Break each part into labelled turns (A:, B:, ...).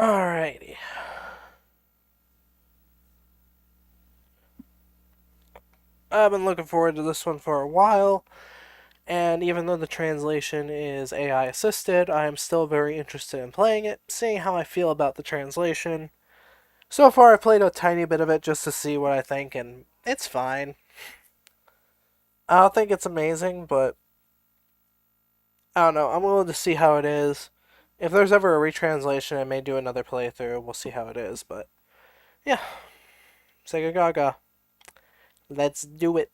A: Alrighty. I've been looking forward to this one for a while, and even though the translation is AI assisted, I am still very interested in playing it, seeing how I feel about the translation. So far, I played a tiny bit of it just to see what I think, and it's fine. I don't think it's amazing, but I don't know. I'm willing to see how it is. If there's ever a retranslation, I may do another playthrough. We'll see how it is, but yeah, Segagaga. Let's do it.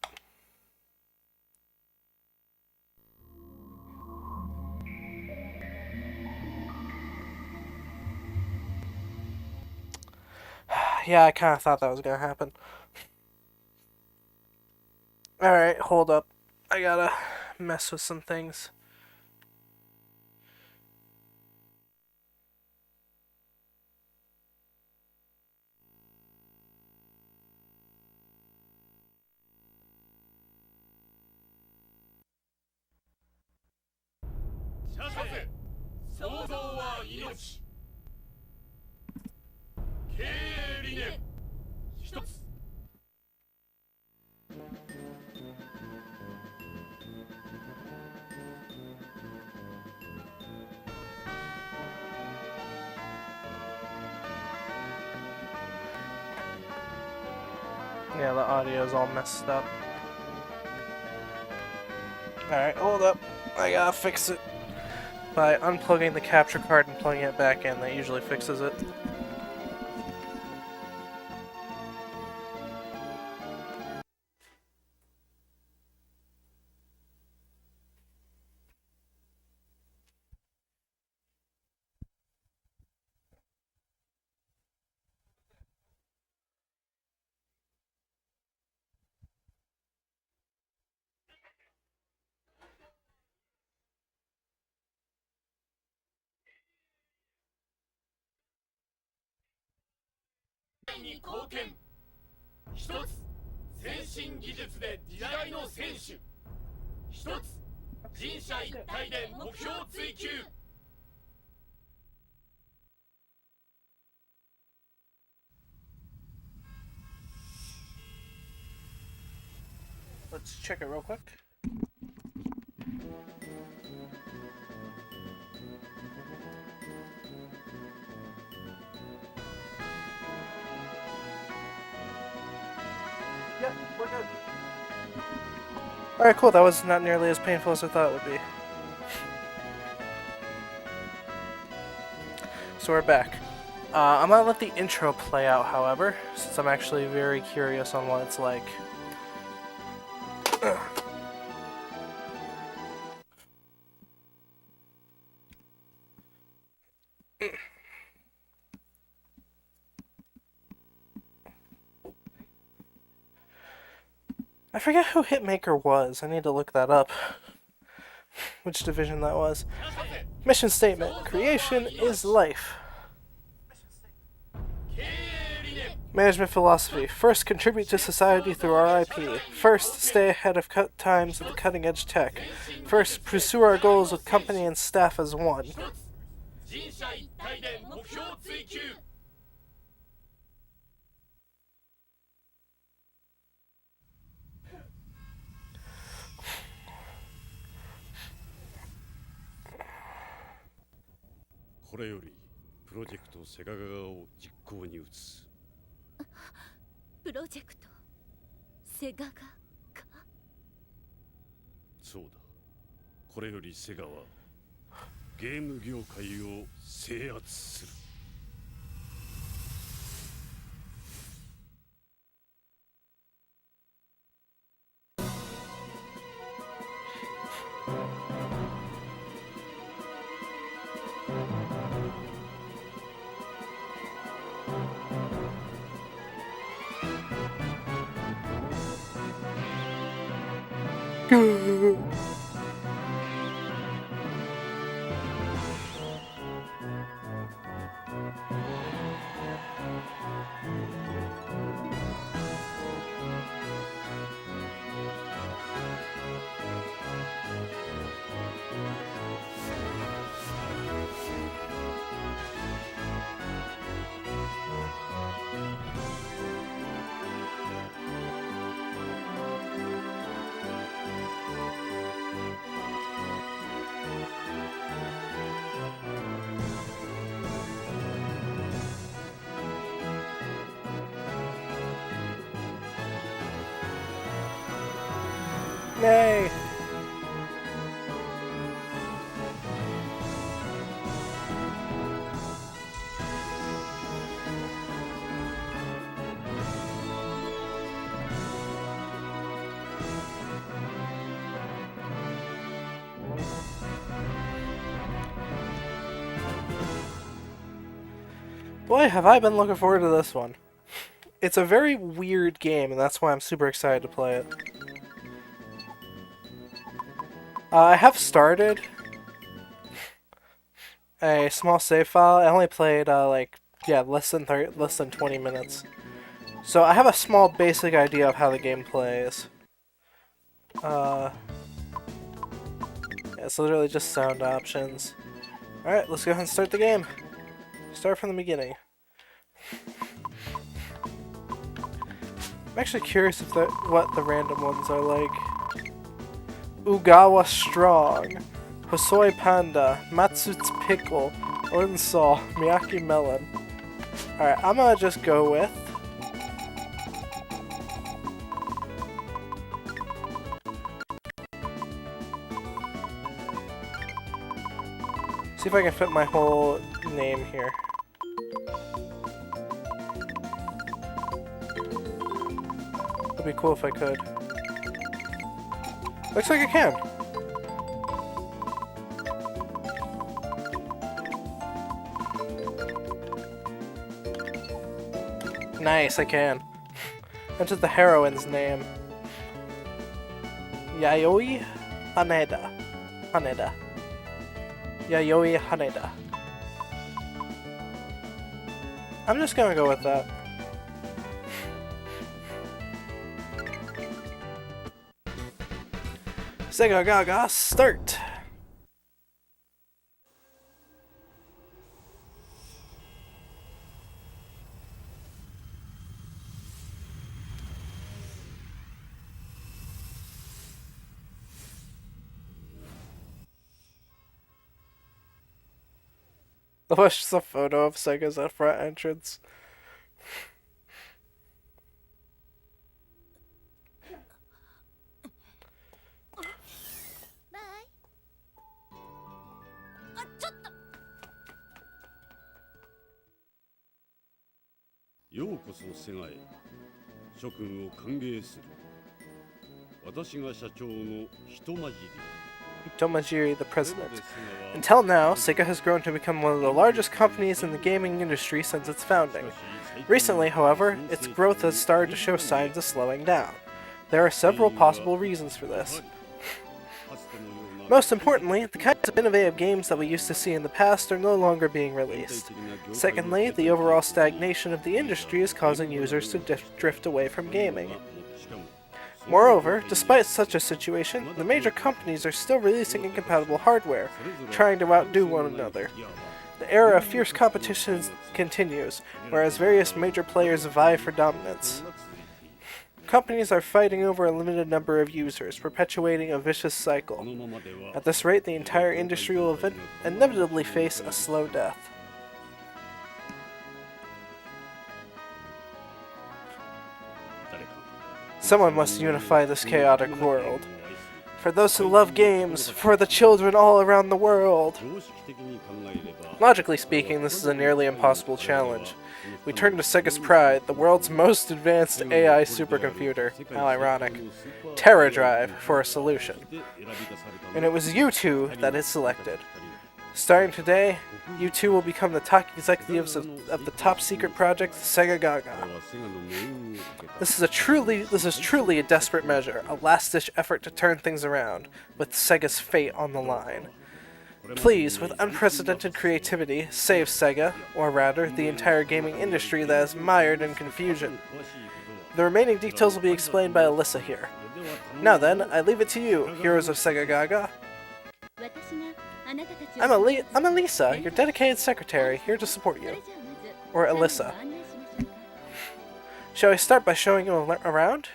A: Yeah, I kind of thought that was gonna happen. Alright, hold up. I gotta mess with some things. Yeah, the audio's all messed up. Alright, hold up. I gotta fix it. By unplugging the capture card and plugging it back in, that usually fixes it. Let's check it real quick. Yep, we're good. Alright, cool. That was not nearly as painful as I thought it would be. So we're back. I'm gonna let the intro play out, however, since I'm actually very curious on what it's like. I forget who Hitmaker was. I need to look that up. Which division that was. Mission statement. Creation is life. Management philosophy. First, contribute to society through our IP. First, stay ahead of times with cutting edge tech. First, pursue our goals with company and staff as one. Nay! Boy, have I been looking forward to this one. It's a very weird game, and that's why I'm super excited to play it. I have started a small save file. I only played less than 20 minutes. So I have a small basic idea of how the game plays. Yeah, it's literally just sound options. Alright, let's go ahead and start the game. Start from the beginning. I'm actually curious if what the random ones are like. Ugawa Strong, Hosoi Panda, Matsut's Pickle, Unsaw, Miyaki Melon. Alright, I'm gonna just go with... See if I can fit my whole name here. It'd be cool if I could. Looks like I can. Nice, I can. Enter the heroine's name. Yayoi Haneda. Haneda. Yayoi Haneda. I'm just gonna go with that. Segagaga, start! That's just a photo of Sega's at front entrance. Tomajiri, the president. Until now, Sega has grown to become one of the largest companies in the gaming industry since its founding. Recently, however, its growth has started to show signs of slowing down. There are several possible reasons for this. Most importantly, the kinds of innovative games that we used to see in the past are no longer being released. Secondly, the overall stagnation of the industry is causing users to drift away from gaming. Moreover, despite such a situation, the major companies are still releasing incompatible hardware, trying to outdo one another. The era of fierce competition continues, whereas various major players vie for dominance. Companies are fighting over a limited number of users, perpetuating a vicious cycle. At this rate, the entire industry will inevitably face a slow death. Someone must unify this chaotic world. For those who love games, for the children all around the world. Logically speaking, this is a nearly impossible challenge. We turn to Sega's Pride, the world's most advanced AI supercomputer, how ironic, Terra Drive, for a solution. And it was you two that is selected. Starting today, you two will become the top executives of the top secret project, Segagaga. This is truly a desperate measure, a last-ditch effort to turn things around, with Sega's fate on the line. Please, with unprecedented creativity, save Sega, or rather, the entire gaming industry that is mired in confusion. The remaining details will be explained by Alyssa here. Now then, I leave it to you, heroes of Segagaga. I'm Elisa, your dedicated secretary, here to support you. Or Alyssa. Shall I start by showing you around?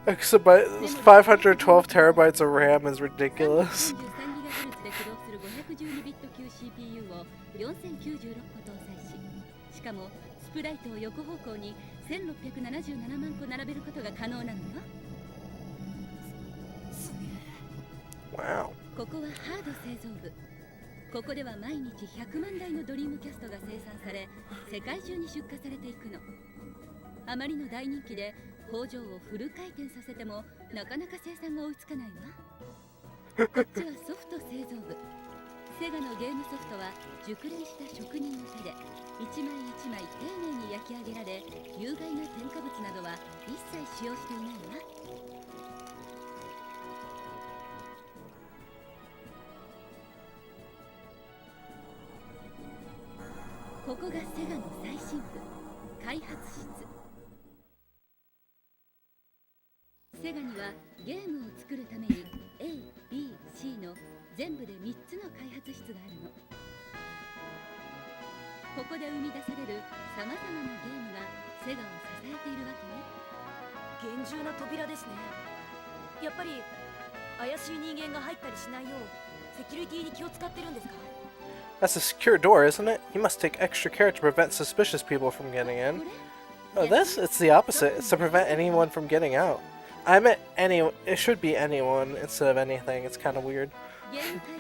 A: Exabyte, 512 terabytes of RAM is ridiculous. Wow.
B: ここでは毎日100万台のドリームキャストが生産され、世界中に出荷されていくの。あまりの大人気で工場をフル回転させてもなかなか生産が追いつかないわ。こっちはソフト製造部。セガのゲームソフトは熟練した職人の手で一枚一枚丁寧に焼き上げられ、有害な添加物などは一切使用していないわ。ここがセガの最新部、開発室。セガにはゲームを作るために A、B、C の全部で3つの開発室があるの。ここで生み出されるさまざまなゲームがセガを支えているわけね。厳重な扉ですね。やっぱり怪しい人間が入ったりしないようセキュリティに気を使ってるんですか？
A: That's a secure door, isn't it? You must take extra care to prevent suspicious people from getting in. Oh, this? It's the opposite. It's to prevent anyone from getting out. I meant it should be anyone instead of anything. It's kind of weird.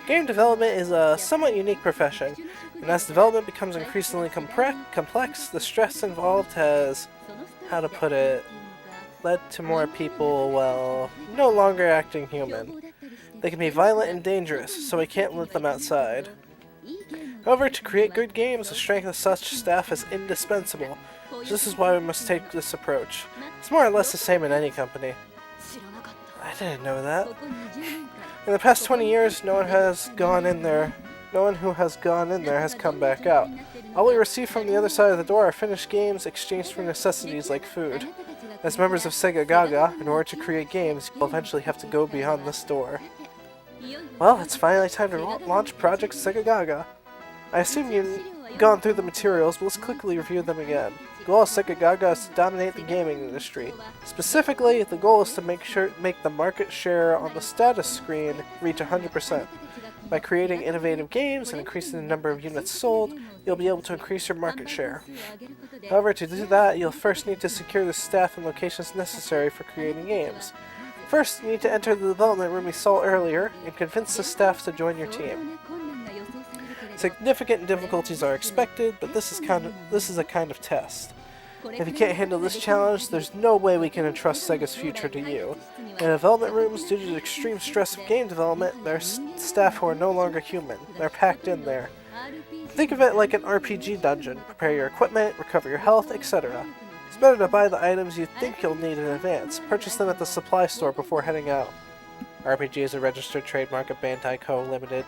A: Game development is a somewhat unique profession, and as development becomes increasingly complex, the stress involved has, how to put it, led to more people, well, no longer acting human. They can be violent and dangerous, so we can't let them outside. However, to create good games, the strength of such staff is indispensable. This is why we must take this approach. It's more or less the same in any company. I didn't know that. In the past 20 years, no one who has gone in there has come back out. All we receive from the other side of the door are finished games exchanged for necessities like food. As members of Segagaga, in order to create games, you'll eventually have to go beyond this door. Well, it's finally time to launch Project Segagaga. I assume you've gone through the materials, but let's quickly review them again. The goal of Segagaga is to dominate the gaming industry. Specifically, the goal is to make the market share on the status screen reach 100%. By creating innovative games and increasing the number of units sold, you'll be able to increase your market share. However, to do that, you'll first need to secure the staff and locations necessary for creating games. First, you need to enter the development room we saw earlier and convince the staff to join your team. Significant difficulties are expected, but this is a kind of test. If you can't handle this challenge, there's no way we can entrust Sega's future to you. In development rooms, due to the extreme stress of game development, there are staff who are no longer human. They're packed in there. Think of it like an RPG dungeon. Prepare your equipment, recover your health, etc. It's better to buy the items you think you'll need in advance. Purchase them at the supply store before heading out. RPG is a registered trademark of Bandai Co. Limited.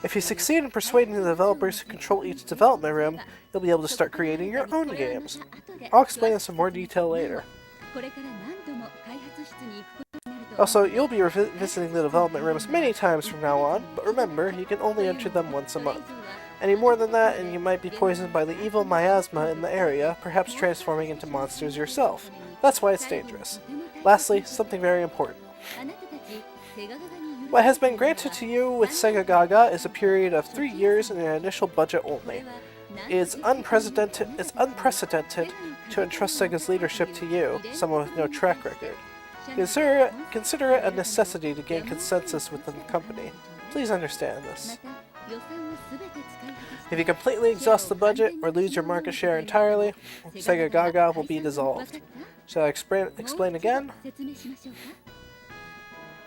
A: If you succeed in persuading the developers who control each development room, you'll be able to start creating your own games. I'll explain this in more detail later. Also, you'll be visiting the development rooms many times from now on, but remember, you can only enter them once a month. Any more than that, and you might be poisoned by the evil miasma in the area, perhaps transforming into monsters yourself. That's why it's dangerous. Lastly, something very important. What has been granted to you with Segagaga is a period of 3 years and an initial budget only. It's unprecedented to entrust Sega's leadership to you, someone with no track record. Consider it a necessity to gain consensus within the company. Please understand this. If you completely exhaust the budget or lose your market share entirely, Segagaga will be dissolved. Shall I explain again?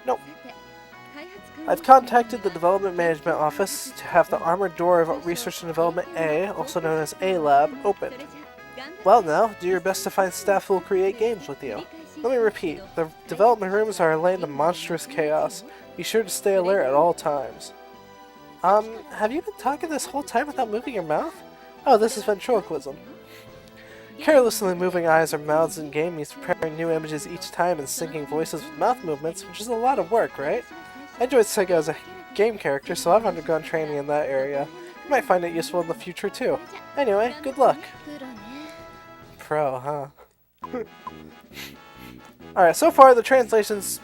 A: Nope. I've contacted the Development Management Office to have the armored door of Research and Development A, also known as A Lab, opened. Well now, do your best to find staff who will create games with you. Let me repeat, the development rooms are a land of monstrous chaos. Be sure to stay alert at all times. Have you been talking this whole time without moving your mouth? Oh, this is ventriloquism. Carelessly moving eyes or mouths in game means preparing new images each time and syncing voices with mouth movements, which is a lot of work, right? I joined Sega as a game character, so I've undergone training in that area. You might find it useful in the future too. Anyway, good luck. pro, huh? Alright, so far the translation's...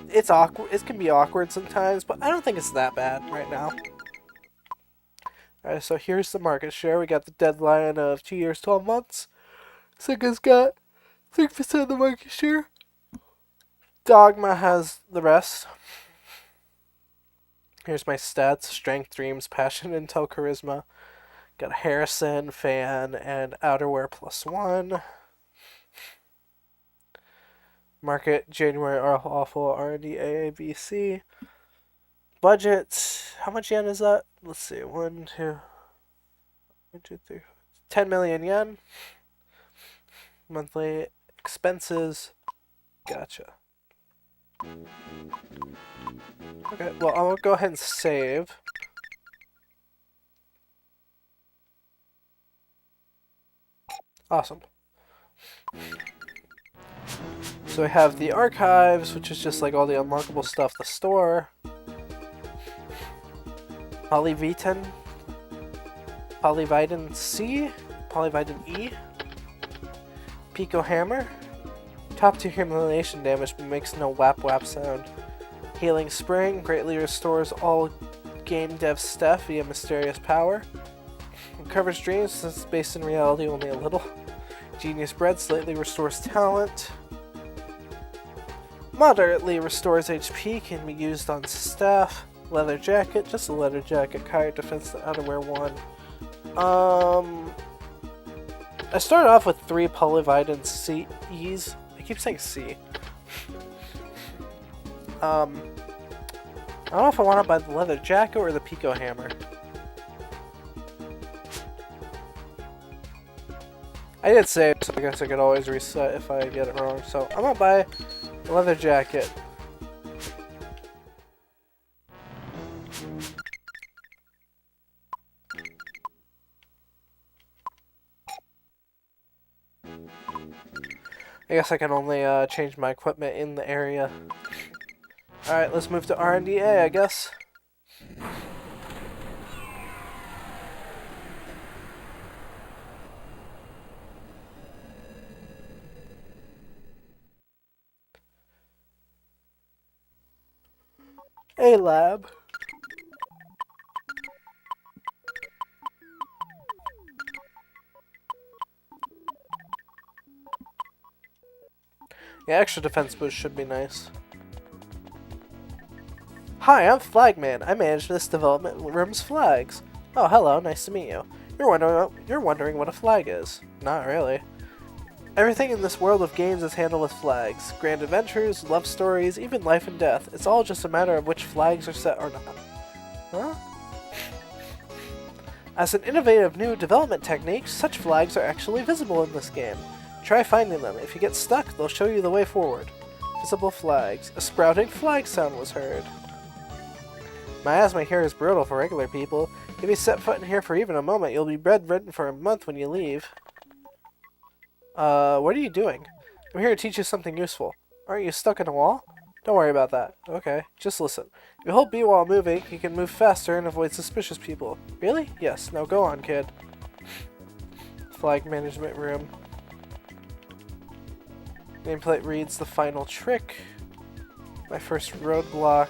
A: It's awkward. It can be awkward sometimes, but I don't think it's that bad right now. Alright, so here's the market share. We got the deadline of 2 years, 12 months. Sega's got 6% of the market share. Dogma has the rest. Here's my stats. Strength, dreams, passion, intel, charisma. Got Harrison, fan, and outerwear +1. Market, January, awful, R&D, AABC. Budget, how much yen is that? Let's see, 10 million yen. Monthly expenses, gotcha. Okay, well, I'll go ahead and save. Awesome. So we have the archives, which is just like all the unlockable stuff, the store. Polyvitamin C, Polyvitamin E, Pico Hammer, top tier humiliation damage but makes no whap whap sound. Healing Spring greatly restores all game dev stuff via mysterious power. Uncovers dreams since it's based in reality only a little. Genius Bread slightly restores talent. Moderately restores HP, can be used on staff. Leather jacket, just a leather jacket. Kayak defense, the outerwear 1. I started off with 3 polyvitamin C's. I keep saying C. I don't know if I want to buy the leather jacket or the Pico Hammer. I did save, so I guess I could always reset if I get it wrong. So I'm gonna buy the leather jacket. I guess I can only change my equipment in the area. Alright, let's move to R&DA, I guess. A lab. Yeah, extra defense boost should be nice. Hi, I'm Flagman. I manage this development room's flags. Oh, hello. Nice to meet you. You're wondering what a flag is. Not really. Everything in this world of games is handled with flags. Grand adventures, love stories, even life and death. It's all just a matter of which flags are set or not. Huh? As an innovative new development technique, such flags are actually visible in this game. Try finding them. If you get stuck, they'll show you the way forward. Visible flags. A sprouting flag sound was heard. Miasma here is brutal for regular people. If you set foot in here for even a moment, you'll be bedridden for a month when you leave. What are you doing? I'm here to teach you something useful. Aren't you stuck in a wall? Don't worry about that. Okay, just listen. If you hold B while moving, you can move faster and avoid suspicious people. Really? Yes. Now go on, kid. Flag management room. Nameplate reads the final trick. My first roadblock.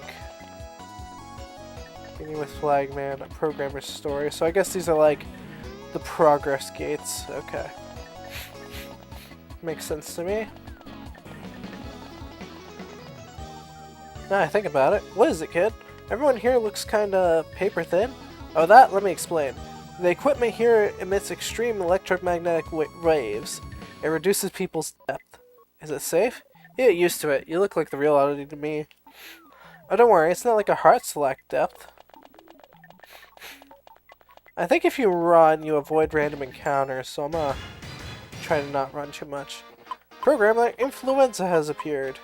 A: Beginning with Flagman, a programmer's story. So I guess these are like the progress gates. Okay. Makes sense to me. Now I think about it. What is it, kid? Everyone here looks kinda paper thin. Oh, that? Let me explain. The equipment here emits extreme electromagnetic waves. It reduces people's depth. Is it safe? You get used to it. You look like the real oddity to me. Oh, don't worry. It's not like a heart select depth. I think if you run, you avoid random encounters, so I'm gonna try to not run too much. Program like influenza has appeared.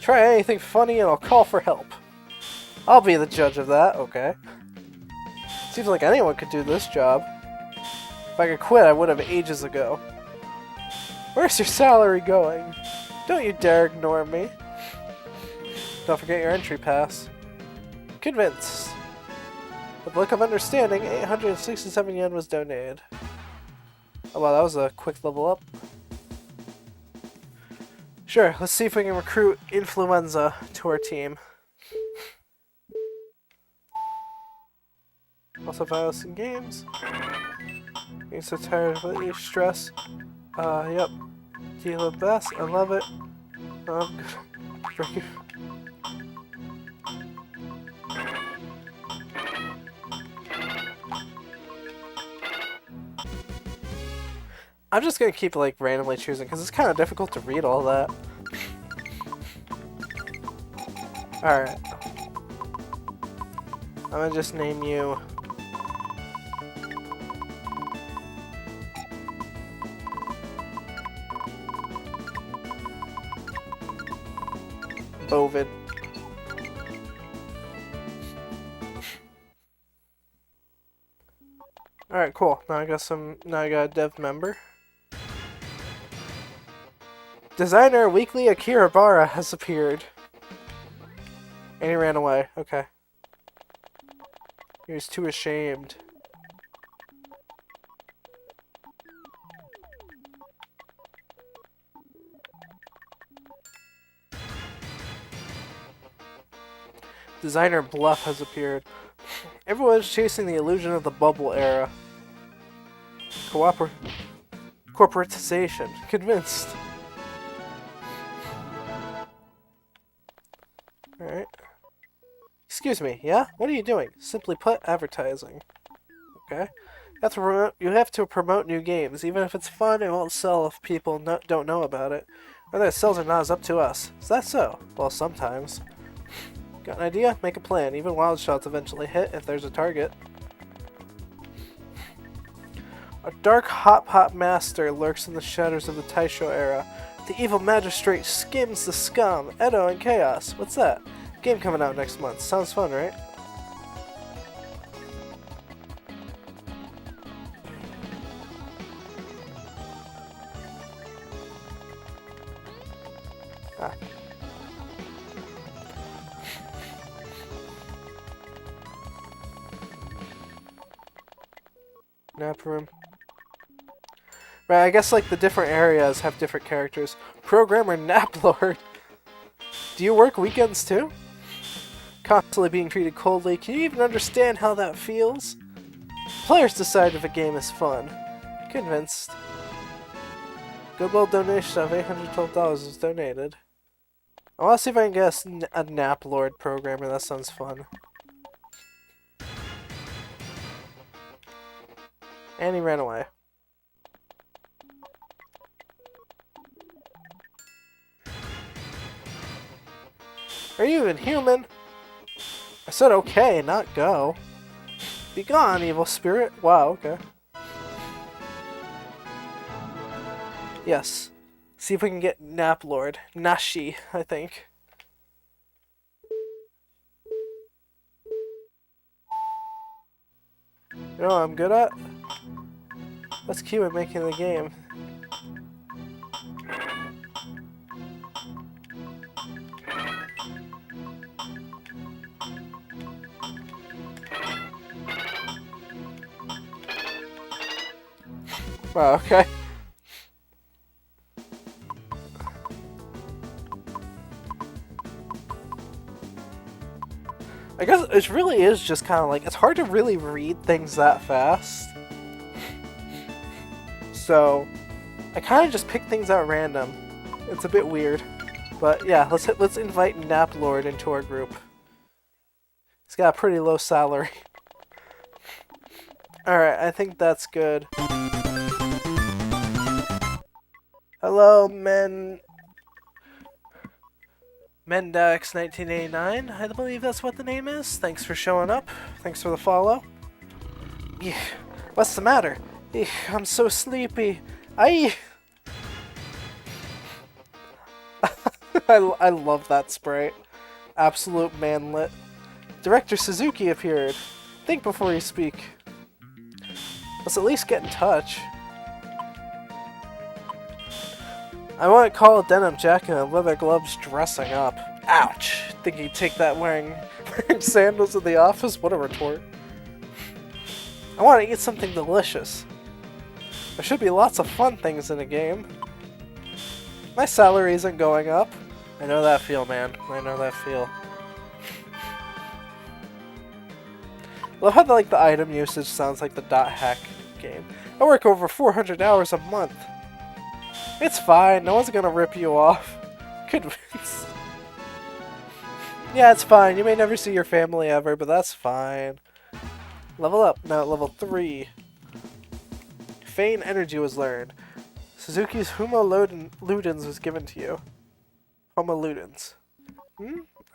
A: Try anything funny and I'll call for help. I'll be the judge of that, okay. Seems like anyone could do this job. If I could quit, I would have ages ago. Where's your salary going? Don't you dare ignore me. Don't forget your entry pass. Convinced. With look of understanding, 867 yen was donated. Oh wow, that was a quick level up. Sure, let's see if we can recruit Influenza to our team. Also violence in games. Being so tired of it, stress. Yep. Deal the best. I love it. Break. I'm just gonna keep like randomly choosing because it's kind of difficult to read all that. Alright. I'm gonna just name you Bovid. Alright, cool. Now I got a dev member. Designer Weekly Akirabara has appeared. And he ran away. Okay. He was too ashamed. Designer Bluff has appeared. Everyone's chasing the illusion of the bubble era. Corporatization. Convinced. Alright. Excuse me, yeah? What are you doing? Simply put, advertising. Okay. You have to promote new games. Even if it's fun, it won't sell if people don't know about it. Whether it sells or not is up to us. Is that so? Well, sometimes. Got an idea? Make a plan. Even wild shots eventually hit if there's a target. A dark hop master lurks in the shadows of the Taisho era. The evil magistrate skims the scum, Edo, and chaos. What's that? Game coming out next month. Sounds fun, right? Ah. Nap room. Right, I guess like the different areas have different characters. Programmer Naplord. Do you work weekends too? Constantly being treated coldly. Can you even understand how that feels? Players decide if a game is fun. Convinced. Goodwill donation of $812 is donated. I want to see if I can get a Naplord programmer. That sounds fun. And he ran away. Are you even human? I said okay, not go. Be gone, evil spirit. Wow, okay. Yes. See if we can get Naplord. Nashi, I think. You know what I'm good at? Let's keep it making the game. Wow, okay. I guess it really is just kind of like, it's hard to really read things that fast. So, I kind of just pick things at random. It's a bit weird. But yeah, let's invite Naplord into our group. He's got a pretty low salary. Alright, I think that's good. Hello, Mendax 1989, I believe that's what the name is. Thanks for showing up. Thanks for the follow. Yeah, what's the matter? I'm so sleepy. I love that sprite. Absolute manlit. Director Suzuki appeared. Think before you speak. Let's at least get in touch. I want to call a denim jacket and leather gloves dressing up. Ouch! Think you'd take that wearing sandals in the office? What a retort. I want to eat something delicious. There should be lots of fun things in a game. My salary isn't going up. I know that feel, man. I know that feel. Love how the item usage sounds like the dot hack game. I work over 400 hours a month. It's fine. No one's gonna rip you off. Convinced. Yeah, it's fine. You may never see your family ever, but that's fine. Level up. Now at level 3. Feign energy was learned. Suzuki's Homo Ludens was given to you. Homo Ludens.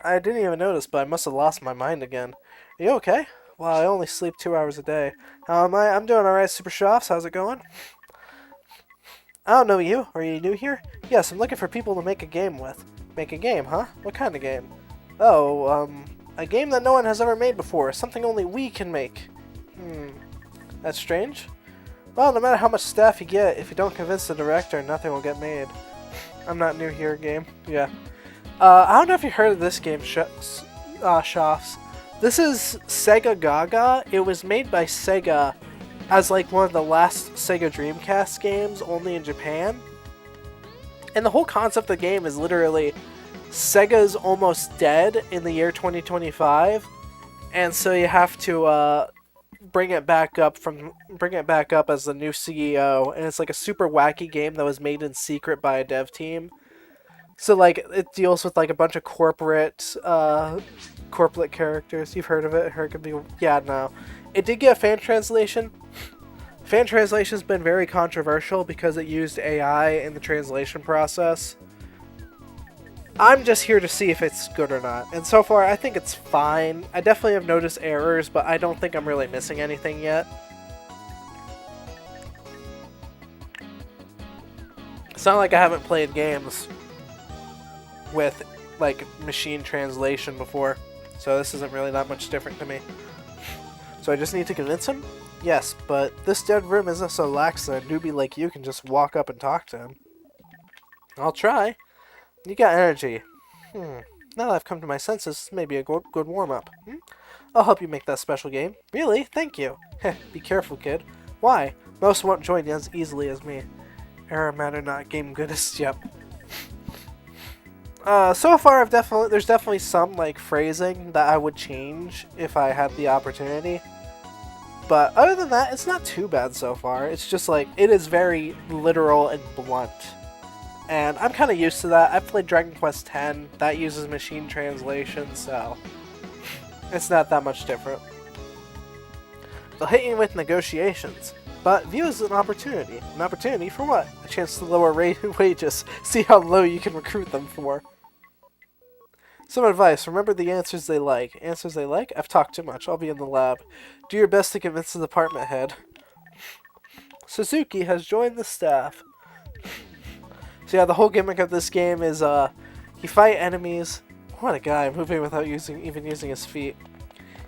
A: I didn't even notice, but I must have lost my mind again. Are you okay? Well, I only sleep 2 hours a day. How am I? I'm doing alright, Super Shofts. How's it going? I don't know you. Are you new here? Yes, I'm looking for people to make a game with. Make a game, huh? What kind of game? Oh, a game that no one has ever made before. Something only we can make. That's strange. Well, no matter how much staff you get, if you don't convince the director, nothing will get made. I'm not new here, game. Yeah. I don't know if you heard of this game, Shofts. This is Segagaga. It was made by Sega as one of the last Sega Dreamcast games, only in Japan. And the whole concept of the game is literally Sega's almost dead in the year 2025, and so you have to bring it back up as the new CEO, and it's a super wacky game that was made in secret by a dev team. So it deals with a bunch of corporate characters. You've heard of it? Yeah, no. It did get a fan translation. Fan translation's been very controversial because it used AI in the translation process. I'm just here to see if it's good or not, and so far I think it's fine. I definitely have noticed errors, but I don't think I'm really missing anything yet. It's not like I haven't played games with machine translation before, so this isn't really that much different to me. So I just need to convince him? Yes, but this dead room isn't so lax that a newbie like you can just walk up and talk to him. I'll try. You got energy. Now that I've come to my senses, this may be a good warm-up. I'll help you make that special game. Really? Thank you. Heh, be careful, kid. Why? Most won't join as easily as me. Error matter not game goodest. Yep. So far there's definitely some phrasing that I would change if I had the opportunity. But other than that, it's not too bad so far. It's just it is very literal and blunt. And I'm kind of used to that. I've played Dragon Quest X. That uses machine translation, so it's not that much different. They'll hit you with negotiations, but view as an opportunity. An opportunity for what? A chance to lower wages. See how low you can recruit them for. Some advice. Remember the answers they like. Answers they like? I've talked too much. I'll be in the lab. Do your best to convince the department head. Suzuki has joined the staff. So yeah, the whole gimmick of this game is you fight enemies. What a guy, moving without even using his feet.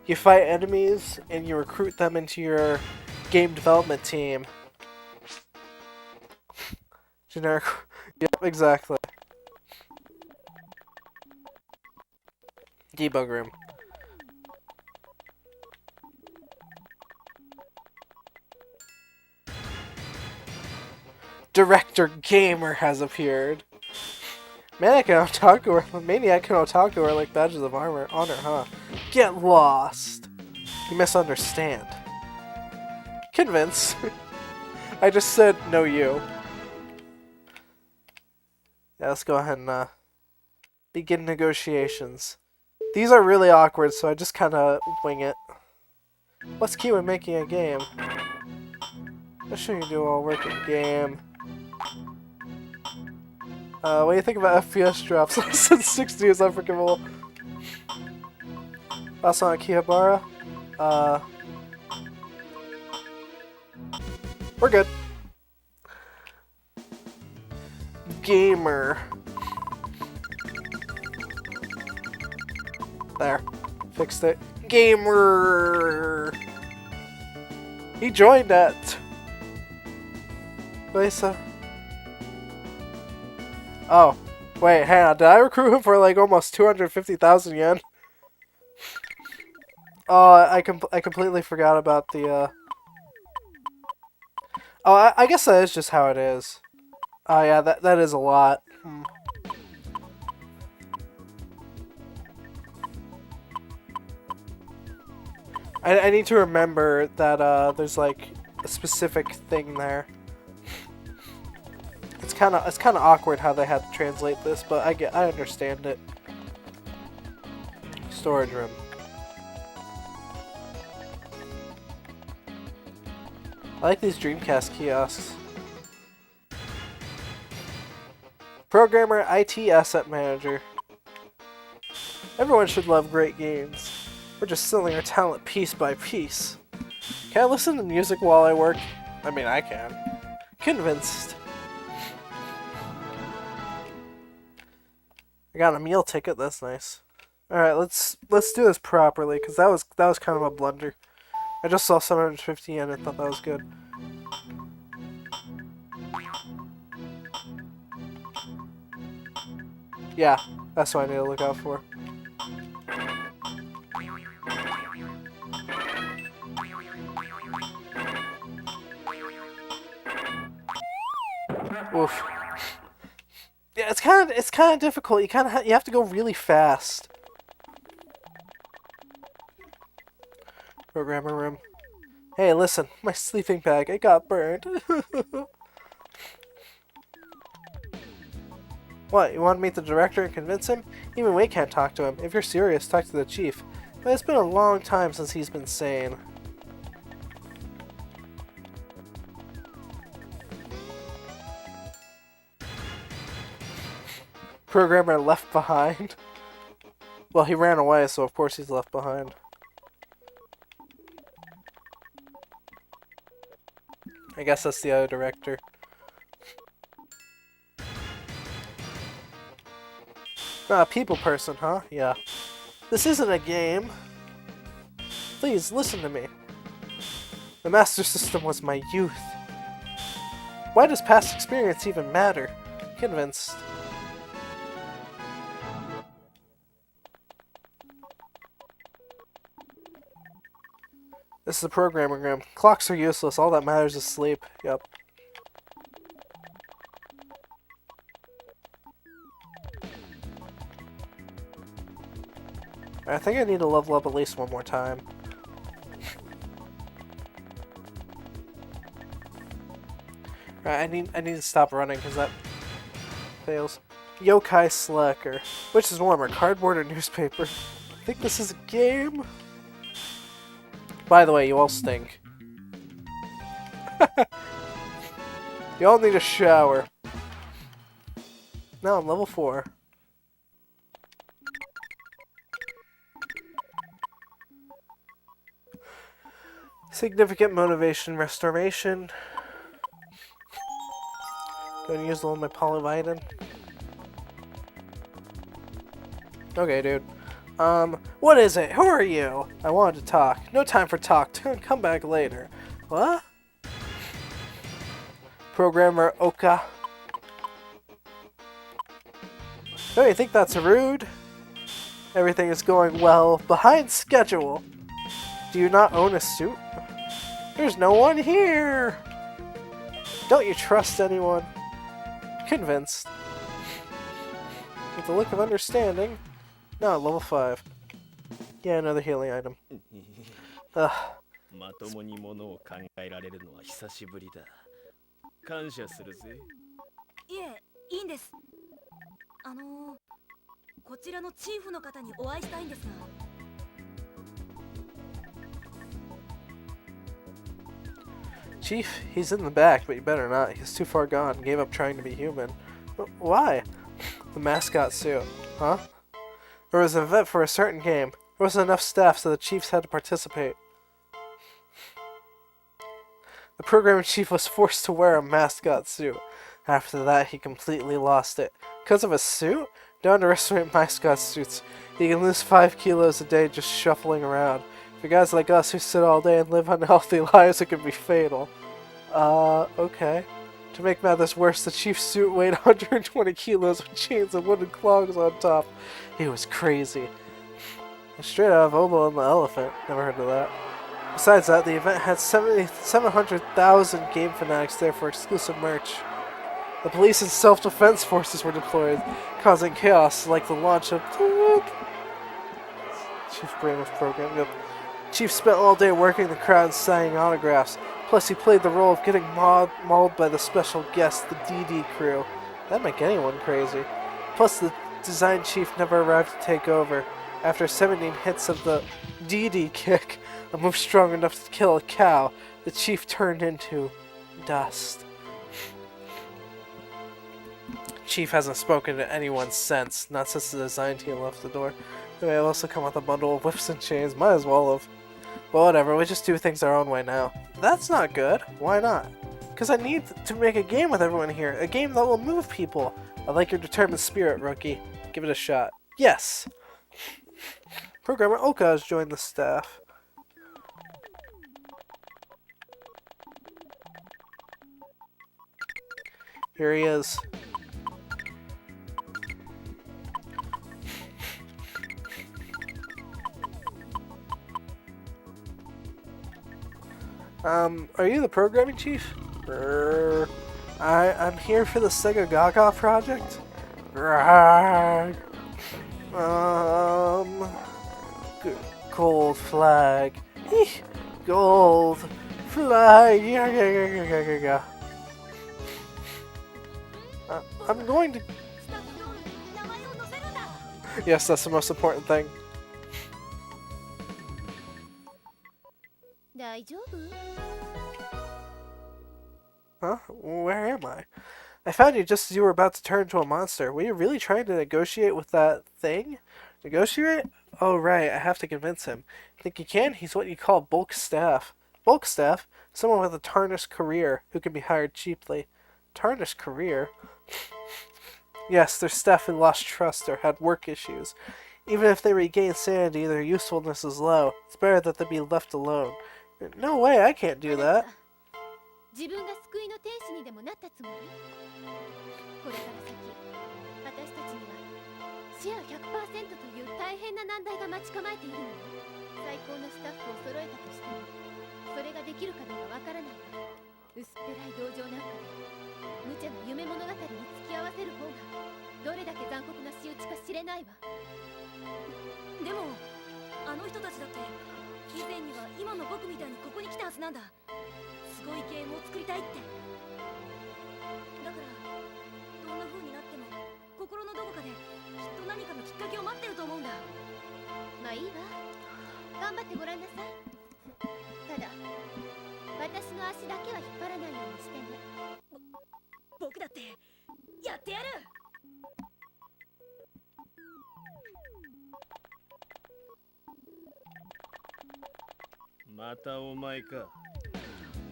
A: You fight enemies and you recruit them into your game development team. Generic. Yep, exactly. Debug room. Director Gamer has appeared. Maniac and Otaku are like badges of honor, huh? Get lost. You misunderstand. Convince. I just said no you. Yeah, let's go ahead and begin negotiations. These are really awkward, so I just kind of wing it. What's key when making a game? What should you do while working game? What do you think about FPS drops? Less than 60 is unforgivable. That's on Akihabara. We're good. Gamer. There. Fixed it. Gamer! He joined it! Lisa. Oh. Wait, hang on. Did I recruit him for almost 250,000 yen? Oh, I completely forgot about the, Oh, I guess that is just how it is. Oh yeah, that is a lot. I need to remember that there's like a specific thing there. It's kind of awkward how they had to translate this, but I understand it. Storage room. I like these Dreamcast kiosks. Programmer, IT asset manager. Everyone should love great games. We're just selling our talent piece by piece. Can I listen to music while I work? I mean, I can. Convinced. I got a meal ticket. That's nice. All right, let's do this properly, because that was kind of a blunder. I just saw 750 and I thought that was good. Yeah, that's what I need to look out for. Oof. Yeah, it's kind of difficult. You have to go really fast. Programmer room. Hey, listen, my sleeping bag, it got burned. What, you want to meet the director and convince him? Even we can't talk to him. If you're serious, talk to the chief. But it's been a long time since he's been sane. Programmer left behind. Well, he ran away, so of course he's left behind. I guess that's the other director. People person, huh? Yeah. This isn't a game. Please, listen to me. The Master System was my youth. Why does past experience even matter? Convinced. This is the programming room. Clocks are useless. All that matters is sleep. Yep. I think I need to level up at least one more time. I need to stop running because that fails. Yokai Slacker. Which is warmer, cardboard or newspaper? I think this is a game. By the way, you all stink. You all need a shower. Now I'm level 4. Significant motivation restoration. Gonna use all my polyvitamin. Okay, dude. What is it? Who are you? I wanted to talk. No time for talk. Come back later. What? Programmer Oka. Don't you think that's rude? Everything is going well. Behind schedule. Do you not own a suit? There's no one here! Don't you trust anyone? Convinced. With a look of understanding. No, level 5. Yeah, another healing item. Ugh.
C: まともにものを考えられるのは久しぶりだ。感謝するぜ。
B: いえ、いいんです。こちらのチーフの方にお会いしたいんですが。
A: Chief, he's in the back, but you better not. He's too far gone. Gave up trying to be human. Why? The mascot suit. Huh? There was an event for a certain game. There wasn't enough staff, so the chiefs had to participate. The program chief was forced to wear a mascot suit. After that, he completely lost it. Because of a suit? Don't underestimate mascot suits. You can lose 5 kilos a day just shuffling around. For guys like us who sit all day and live unhealthy lives, it can be fatal. Okay. To make matters worse, the chief's suit weighed 120 kilos with chains and wooden clogs on top. He was crazy. Straight out of Obo and the Elephant. Never heard of that. Besides that, the event had 700,000 game fanatics there for exclusive merch. The police and self-defense forces were deployed, causing chaos like the launch of Chief Brain was programmed. Yep. Chief spent all day working the crowd and signing autographs. Plus, he played the role of getting mauled by the special guest, the DD crew. That'd make anyone crazy. Plus, the design chief never arrived to take over. After 17 hits of the DD kick, a move strong enough to kill a cow, the chief turned into dust. Chief hasn't spoken to anyone since, not since the design team left the door. They may have also come with a bundle of whips and chains, might as well have. But whatever, we just do things our own way now. That's not good. Why not? Because I need to make a game with everyone here, a game that will move people. I like your determined spirit, rookie. Give it a shot. Yes! Programmer Oka has joined the staff. Here he is. Are you the programming chief? I'm here for the Segagaga project. Gold flag. Gold flag. I'm going to... Yes, that's the most important thing. Huh? Where am I? I found you just as you were about to turn into a monster. Were you really trying to negotiate with that thing? Negotiate? Oh, right. I have to convince him. Think you can? He's what you call bulk staff. Bulk staff? Someone with a tarnished career who can be hired cheaply. Tarnished career? Yes, there's staff who lost trust or had work issues. Even if they regain sanity, their usefulness is low. It's better that they be left alone. No way, I can't do that.
B: 自分が救いの天使にでもなったつもり？これから先、私たちにはシェア 100% という大変な難題が待ち構えているのよ。最高のスタッフを揃えたとしても、それができるかどうかわからないわ。薄っぺらい同情なんかで、無茶な夢物語に付き合わせる方がどれだけ残酷な仕打ちか知れないわ。でも、あの人たちだって以前には今の僕みたいにここに来たはずなんだ。すごいゲームを作りたいって。だからどんな風になっても心のどこかできっと何かのきっかけを待ってると思うんだ。まあいいわ、頑張ってごらんなさい。ただ私の足だけは引っ張らないようにしてね。僕だってやってやる。
C: またお前か。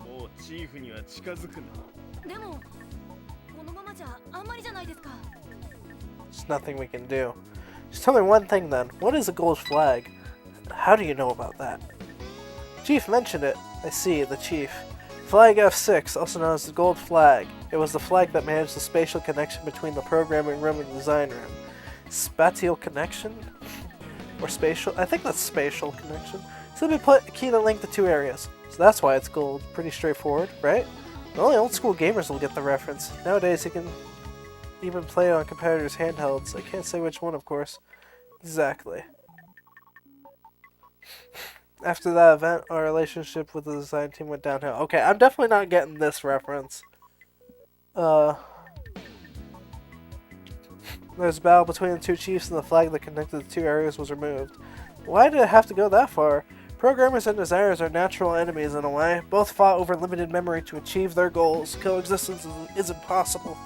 C: もうチーフには近づくな。
B: でもこのままじゃあんまりじゃないですか。
A: There's nothing we can do. Just tell me one thing then. What is a gold flag? How do you know about that? Chief mentioned it. I see, the chief. Flag F6, also known as the gold flag. It was the flag that managed the spatial connection between the programming room and the design room. Spatial connection? Or spatial? I think that's spatial connection. Simply put, a key that linked the two areas. So that's why it's gold. Pretty straightforward, right? Only old school gamers will get the reference. Nowadays, you can even play it on competitors' handhelds. I can't say which one, of course. Exactly. After that event, our relationship with the design team went downhill. Okay, I'm definitely not getting this reference. There's a battle between the two chiefs and the flag that connected the two areas was removed. Why did it have to go that far? Programmers and designers are natural enemies in a way. Both fought over limited memory to achieve their goals. Coexistence is impossible.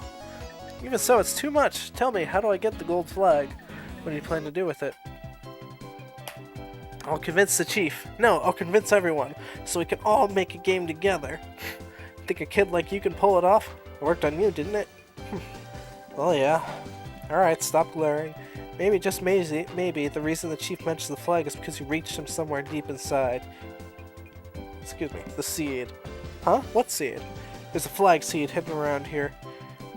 A: Even so, it's too much. Tell me, how do I get the gold flag? What do you plan to do with it? I'll convince the chief. No, I'll convince everyone, so we can all make a game together. Think a kid like you can pull it off? It worked on you, didn't it? Well, yeah. Alright, stop glaring. Maybe, just maybe, the reason the chief mentions the flag is because you reached him somewhere deep inside. Excuse me, the seed. Huh? What seed? There's a flag seed hidden around here.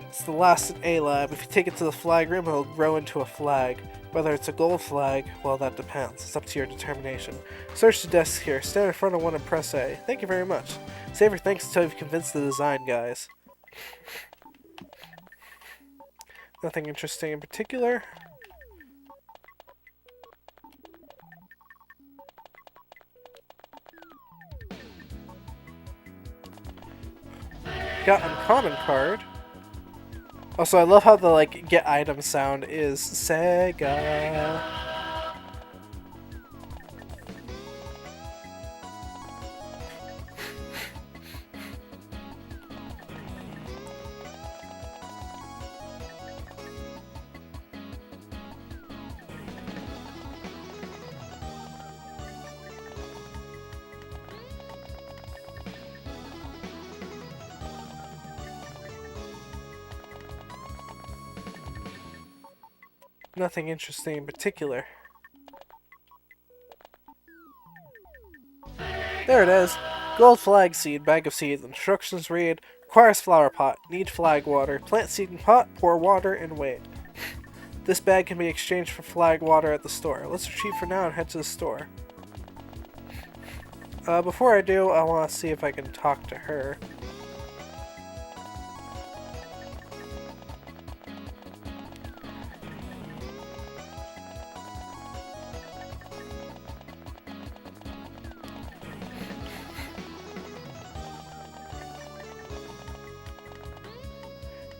A: It's the last in A-Lab. If you take it to the flag room, it'll grow into a flag. Whether it's a gold flag, well, that depends. It's up to your determination. Search the desk here. Stand in front of one and press A. Thank you very much. Save your thanks until you've convinced the design guys. Nothing interesting in particular. Got uncommon card. Also, I love how the like get item sound is Sega. Nothing interesting in particular. There it is. Gold flag seed, bag of seeds. Instructions read, requires flower pot, need flag water, plant seed in pot, pour water, and wait. This bag can be exchanged for flag water at the store. Let's retreat for now and head to the store. Before I do, I want to see if I can talk to her.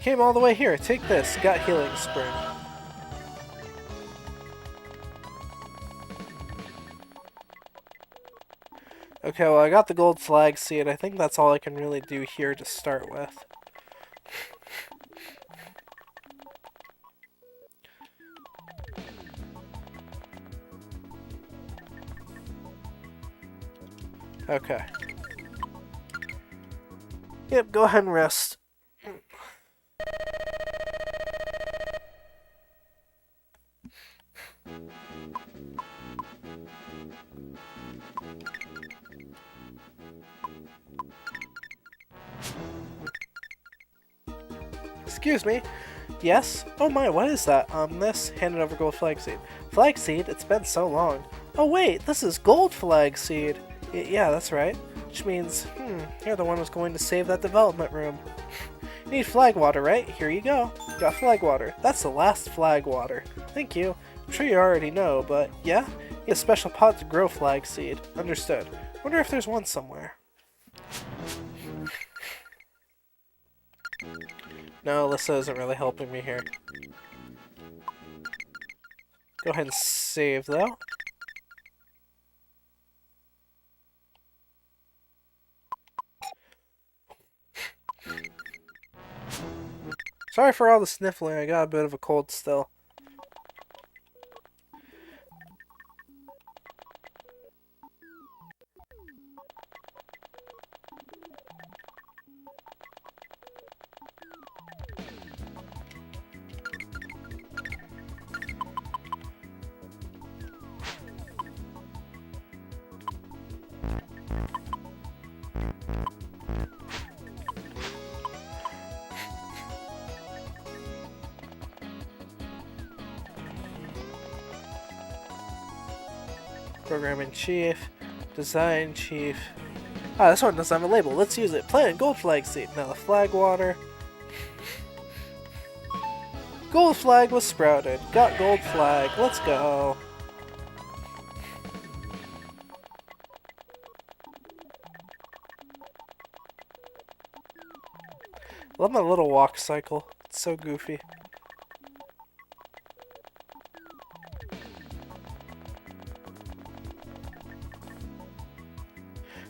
A: Came all the way here. Take this. Got healing spring. Okay, well I got the gold flag seed. I think that's all I can really do here to start with. Okay. Yep, go ahead and rest. Excuse me. Yes? Oh my, what is that? This. Handed over gold flag seed. Flag seed? It's been so long. Oh wait, this is gold flag seed. Yeah, that's right. Which means, you're the one who's going to save that development room. You need flag water, right? Here you go. You got flag water. That's the last flag water. Thank you. I'm sure you already know, but yeah? You need a special pot to grow flag seed. Understood. Wonder if there's one somewhere. No, Alyssa isn't really helping me here. Go ahead and save, though. Sorry for all the sniffling, I got a bit of a cold still. Programming Chief, Design Chief. Ah, this one doesn't have a label. Let's use it. Plant gold flag seed. Now the flag water. Gold flag was sprouted. Got gold flag. Let's go. I love my little walk cycle. It's so goofy.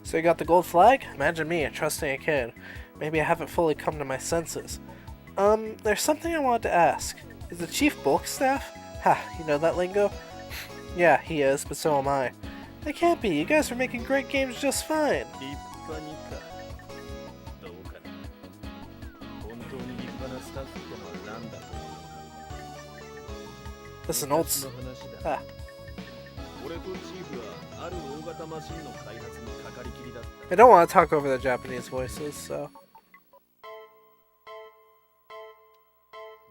A: So you got the gold flag? Imagine me, trusting a kid. Maybe I haven't fully come to my senses. There's something I wanted to ask. Is the chief bulk staff? Ha, you know that lingo? Yeah, he is, but so am I. They can't be. You guys are making great games just fine. This is an old... Ah. I don't want to talk over the Japanese voices, so...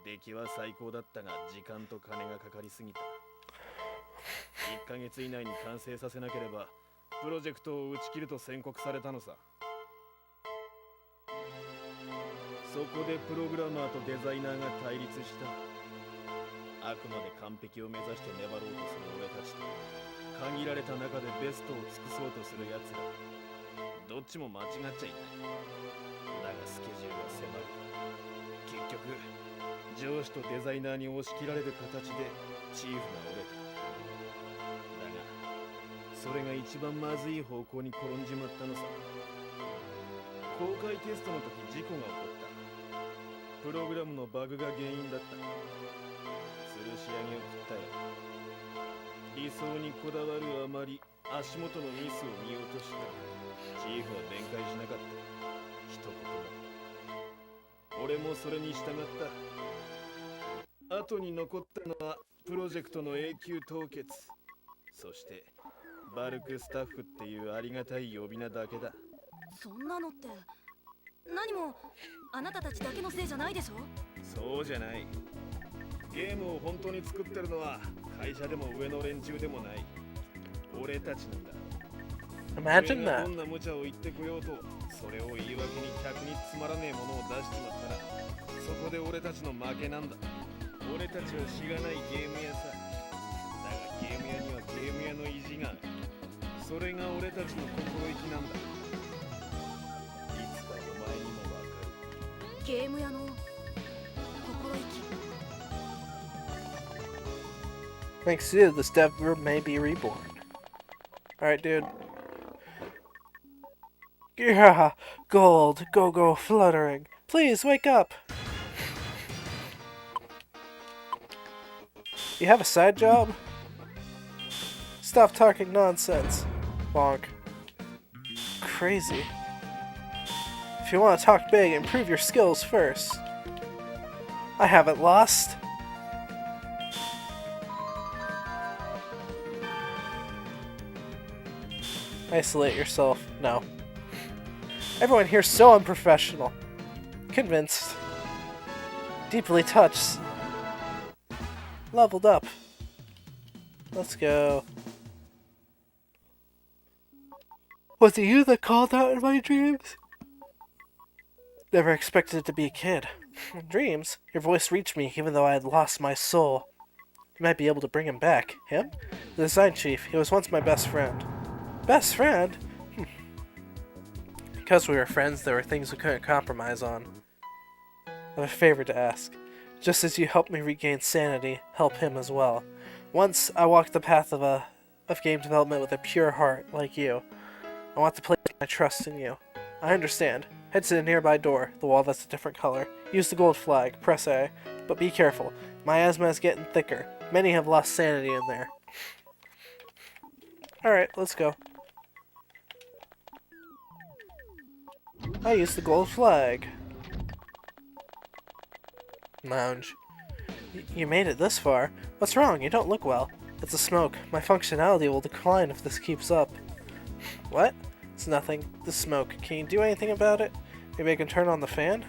C: 出来は最高だったが時間と金がかかりすぎた。ヶ月以内に完成させなければプロジェクトを打ち切ると宣告されたのさ。そこでプログラマーとデザイナーが対立した。あくまで完璧を目指して粘ろうとする俺たちと、限られた中でベストを尽くそうとする奴ら、どっちも間違っちゃいない。だがスケジュールが迫る。結局上司とデザイナーに押し切られる形でチーフが折れた。だがそれが一番まずい方向に転んじまったのさ。公開テストの時事故が起こった。プログラムのバグが原因だった。吊るし上げを食ったよ。理想にこだわるあまり足元のミスを見落とした。チーフは弁解しなかった。一言も。俺もそれに従った。後に残ったのはプロジェクトの永久凍結、そしてバルクスタッフっていうありがたい呼び名だけだ。
D: そんなのって何もあなたたちだけのせいじゃないでしょ。
C: そうじゃない。ゲームを本当に作ってるのは会社でも上の連中でもない。俺たちなんだ。
A: Imagine
C: 俺が
A: that.
C: どんな無茶を言ってこようと、それを言い訳に客につまらねえものを出しちまったら、そこで俺たちの負けなんだ。俺たちはしがないゲーム屋さ。だがゲーム屋にはゲーム屋の意地がある。それが俺たちの心意気なんだ。いつかお前にもわかる。
D: ゲーム屋の心意気。
A: Thanks to you, this dev room may be reborn. Alright, dude. Yeah, gold, go fluttering. Please wake up. You have a side job? Stop talking nonsense. Bonk. Crazy. If you want to talk big, improve your skills first. I haven't lost. Isolate yourself. No. Everyone here's so unprofessional. Convinced. Deeply touched. Leveled up. Let's go. Was it you that called out in my dreams? Never expected it to be a kid. In dreams, your voice reached me even though I had lost my soul. You might be able to bring him back. Him? The design chief. He was once my best friend. Best friend? Because we were friends, there were things we couldn't compromise on. I have a favor to ask. Just as you helped me regain sanity, help him as well. Once, I walked the path of game development with a pure heart, like you. I want to place my trust in you. I understand. Head to the nearby door, the wall that's a different color. Use the gold flag, press A. But be careful. My asthma is getting thicker. Many have lost sanity in there. Alright, let's go. I used the gold flag. Lounge. You made it this far. What's wrong? You don't look well. It's the smoke. My functionality will decline if this keeps up. What? It's nothing. The smoke. Can you do anything about it? Maybe I can turn on the fan?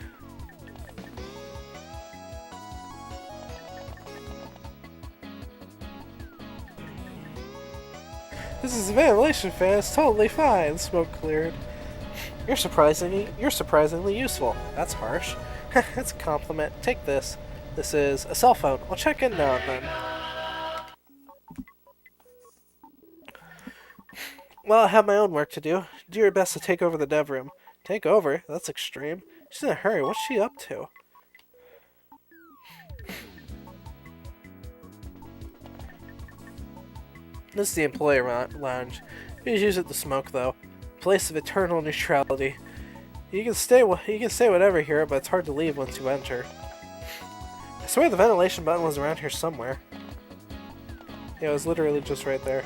A: This is a ventilation fan. It's totally fine. Smoke cleared. You're surprisingly useful. That's harsh. That's a compliment. Take this. This is a cell phone. I'll check in now and then. Well, I have my own work to do. Do your best to take over the dev room. Take over? That's extreme. She's in a hurry. What's she up to? This is the employee lounge. Please use it to smoke, though. Place of eternal neutrality. You can say whatever here, but it's hard to leave once you enter. I swear the ventilation button was around here somewhere. Yeah, it was literally just right there.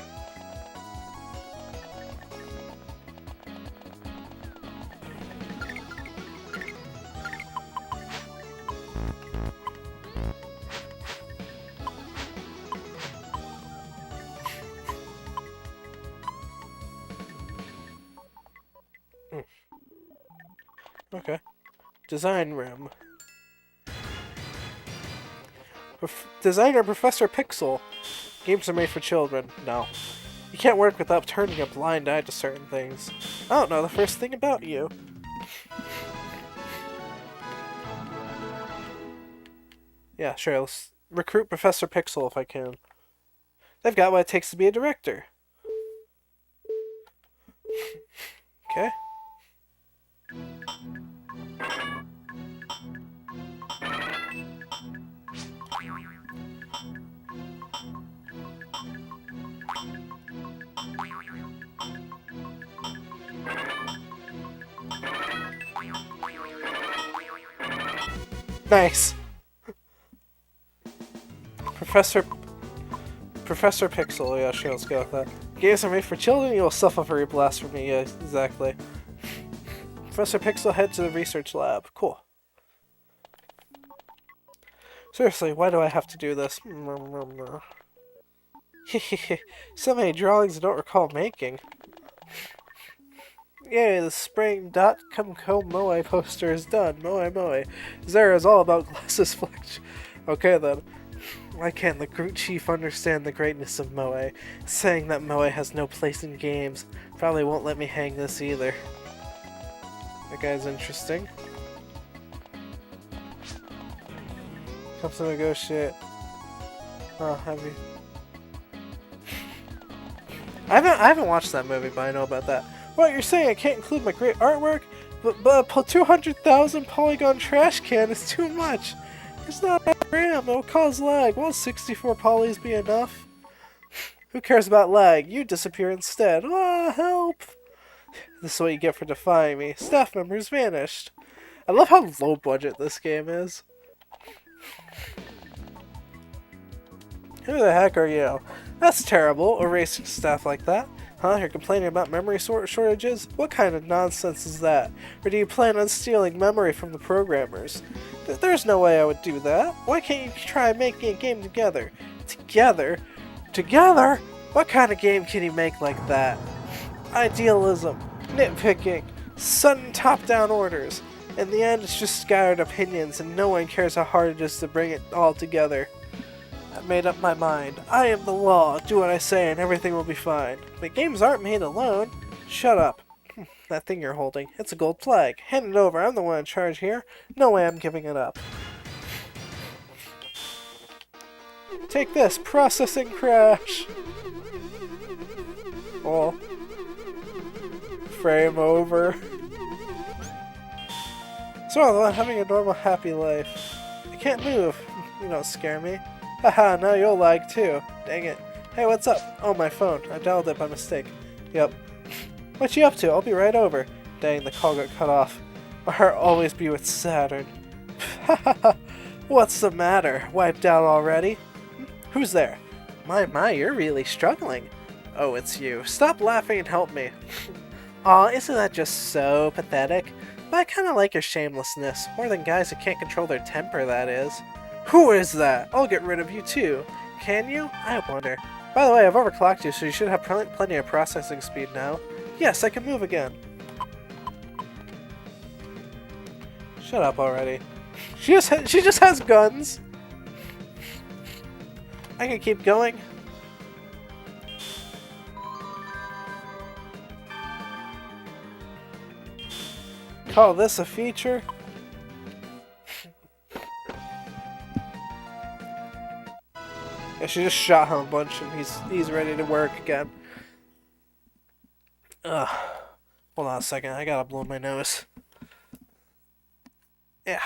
A: Okay. Design room. Designer Professor Pixel. Games are made for children. No. You can't work without turning a blind eye to certain things. I don't know the first thing about you. Yeah, sure, let's recruit Professor Pixel if I can. They've got what it takes to be a director. Okay. Nice. Professor Pixel, yeah, sure, let's go with that. Games are made for children, you will suffer for your blasphemy, yeah, exactly. Professor Pixel, head to the research lab. Cool. Seriously, why do I have to do this? So many drawings I don't recall making. Yay, the spring.com Moe poster is done. Moe. Zara is all about glasses flash. Okay then. Why can't the group chief understand the greatness of Moe? Saying that Moe has no place in games probably won't let me hang this either. That guy's interesting. Comes to negotiate. Oh, have you? I haven't watched that movie, but I know about that. What, you're saying I can't include my great artwork? But a 200,000 polygon trash can is too much. It's not RAM, it'll cause lag. Won't 64 polys be enough? Who cares about lag? You disappear instead. Ah, help! This is what you get for defying me. Staff members vanished. I love how low budget this game is. Who the heck are you? That's terrible, erasing staff like that. Huh? You're complaining about memory shortages? What kind of nonsense is that? Or do you plan on stealing memory from the programmers? There's no way I would do that. Why can't you try making a game together? Together? Together? What kind of game can you make like that? Idealism, nitpicking, sudden top-down orders. In the end, it's just scattered opinions, and no one cares how hard it is to bring it all together. I've made up my mind. I am the law. Do what I say and everything will be fine. But games aren't made alone. Shut up. That thing you're holding. It's a gold flag. Hand it over. I'm the one in charge here. No way I'm giving it up. Take this. Processing crash. Oh. Frame over. So I'm having a normal happy life. I can't move. You don't scare me. Haha, now you'll lag too. Dang it. Hey, what's up? Oh, my phone. I dialed it by mistake. Yep. What you up to? I'll be right over. Dang, the call got cut off. My heart always be with Saturn. Hahaha. What's the matter? Wiped out already? Who's there? My, you're really struggling. Oh, it's you. Stop laughing and help me. Aw, isn't that just so pathetic? But I kinda like your shamelessness. More than guys who can't control their temper, that is. Who is that? I'll get rid of you too. Can you? I wonder. By the way, I've overclocked you, so you should have plenty of processing speed now. Yes, I can move again. Shut up already. She just has guns. I can keep going. Call this a feature? Yeah, she just shot him a bunch and he's ready to work again. Ugh. Hold on a second, I gotta blow my nose. Yeah.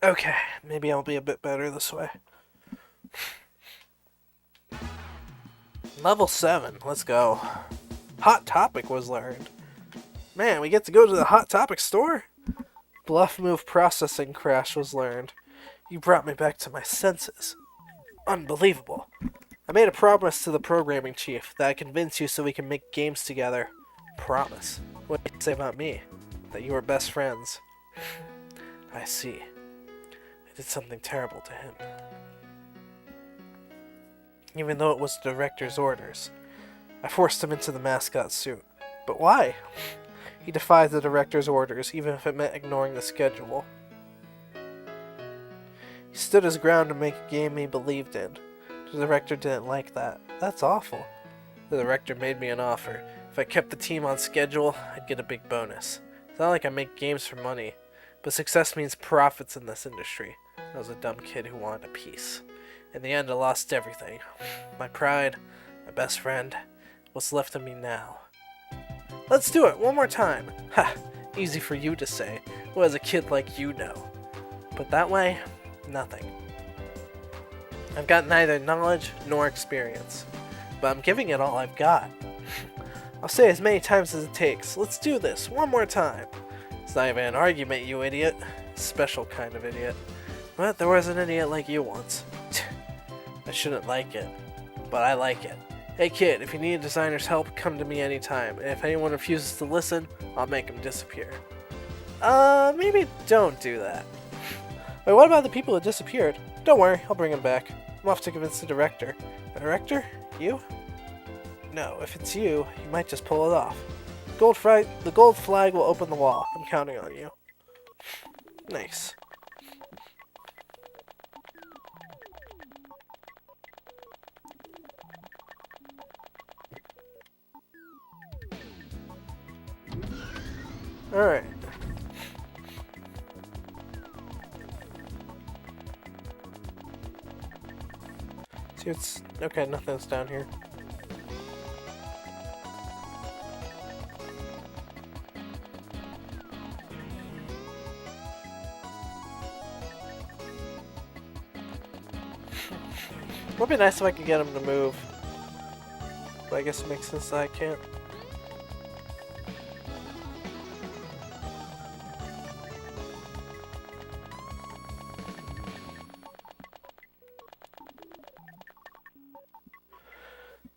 A: Okay, maybe I'll be a bit better this way. Level 7, let's go. Hot Topic was learned. Man, we get to go to the Hot Topic store? Bluff move processing crash was learned. You brought me back to my senses. Unbelievable. I made a promise to the programming chief that I convince you so we can make games together. Promise. What do you say about me? That you were best friends. I see. I did something terrible to him. Even though it was the director's orders. I forced him into the mascot suit. But why? He defied the director's orders, even if it meant ignoring the schedule. He stood his ground to make a game he believed in. The director didn't like that. That's awful. The director made me an offer. If I kept the team on schedule, I'd get a big bonus. It's not like I make games for money, but success means profits in this industry. I was a dumb kid who wanted a piece. In the end, I lost everything. My pride, my best friend, what's left of me now. Let's do it one more time. Ha! Easy for you to say. What does a kid like you know? But that way, nothing. I've got neither knowledge nor experience, but I'm giving it all I've got. I'll say as many times as it takes. Let's do this one more time. It's not even an argument, you idiot. Special kind of idiot. But there was an idiot like you once. I shouldn't like it, but I like it. Hey kid, if you need a designer's help, come to me anytime, and if anyone refuses to listen, I'll make them disappear. Maybe don't do that. Wait, what about the people who disappeared? Don't worry, I'll bring them back. I'm off to convince the director. The director? You? No, if it's you, you might just pull it off. The gold flag will open the wall. I'm counting on you. Nice. Alright. See, it's... okay, nothing's down here. Would be nice if I could get him to move. But I guess it makes sense that I can't.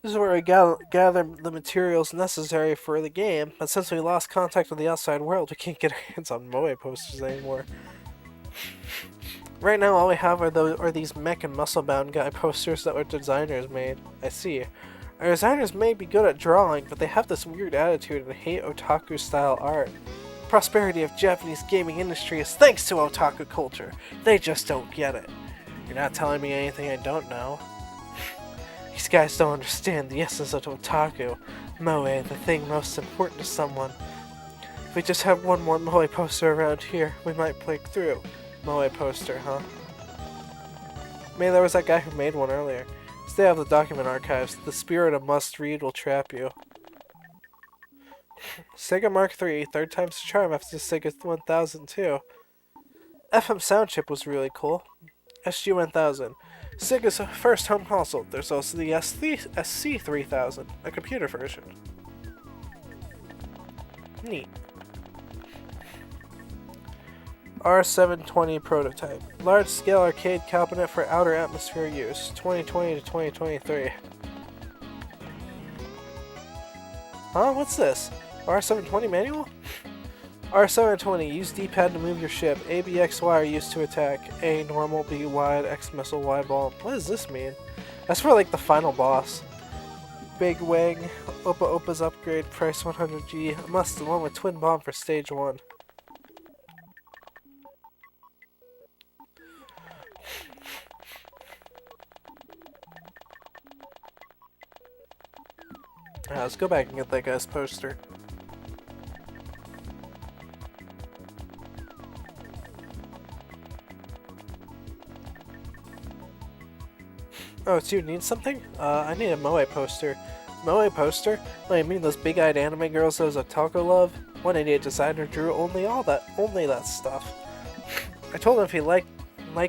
A: This is where we gather the materials necessary for the game, but since we lost contact with the outside world, we can't get our hands on Moe posters anymore. Right now, all we have are these mech and muscle-bound guy posters that our designers made. I see. Our designers may be good at drawing, but they have this weird attitude and hate otaku-style art. The prosperity of Japanese gaming industry is thanks to otaku culture. They just don't get it. You're not telling me anything I don't know. These guys don't understand the essence of otaku. Moe, the thing most important to someone. If we just have one more Moe poster around here, we might break through. Moe poster, huh? Maybe there was that guy who made one earlier. Stay out of the document archives. The spirit of must-read will trap you. Sega Mark III, third time's the charm after the Sega 1002. FM sound chip was really cool. SG-1000. Sega's first home console. There's also the SC-3000, a computer version. Neat. R720 prototype. Large-scale arcade cabinet for outer atmosphere use. 2020 to 2023. Huh? What's this? R720 manual? R720. Use D-pad to move your ship. A, B, X, Y are used to attack. A, normal, B, wide, X, missile, Y, ball. What does this mean? That's for like the final boss. Big Wang. Opa's upgrade. Price 100G. A must, the one with twin bomb for stage 1. Let's go back and get that guy's poster. Oh, it's you need something? I need a Moe poster. Moe poster? What, you mean those big-eyed anime girls those otaku love? One idiot designer drew only that stuff. I told him if he liked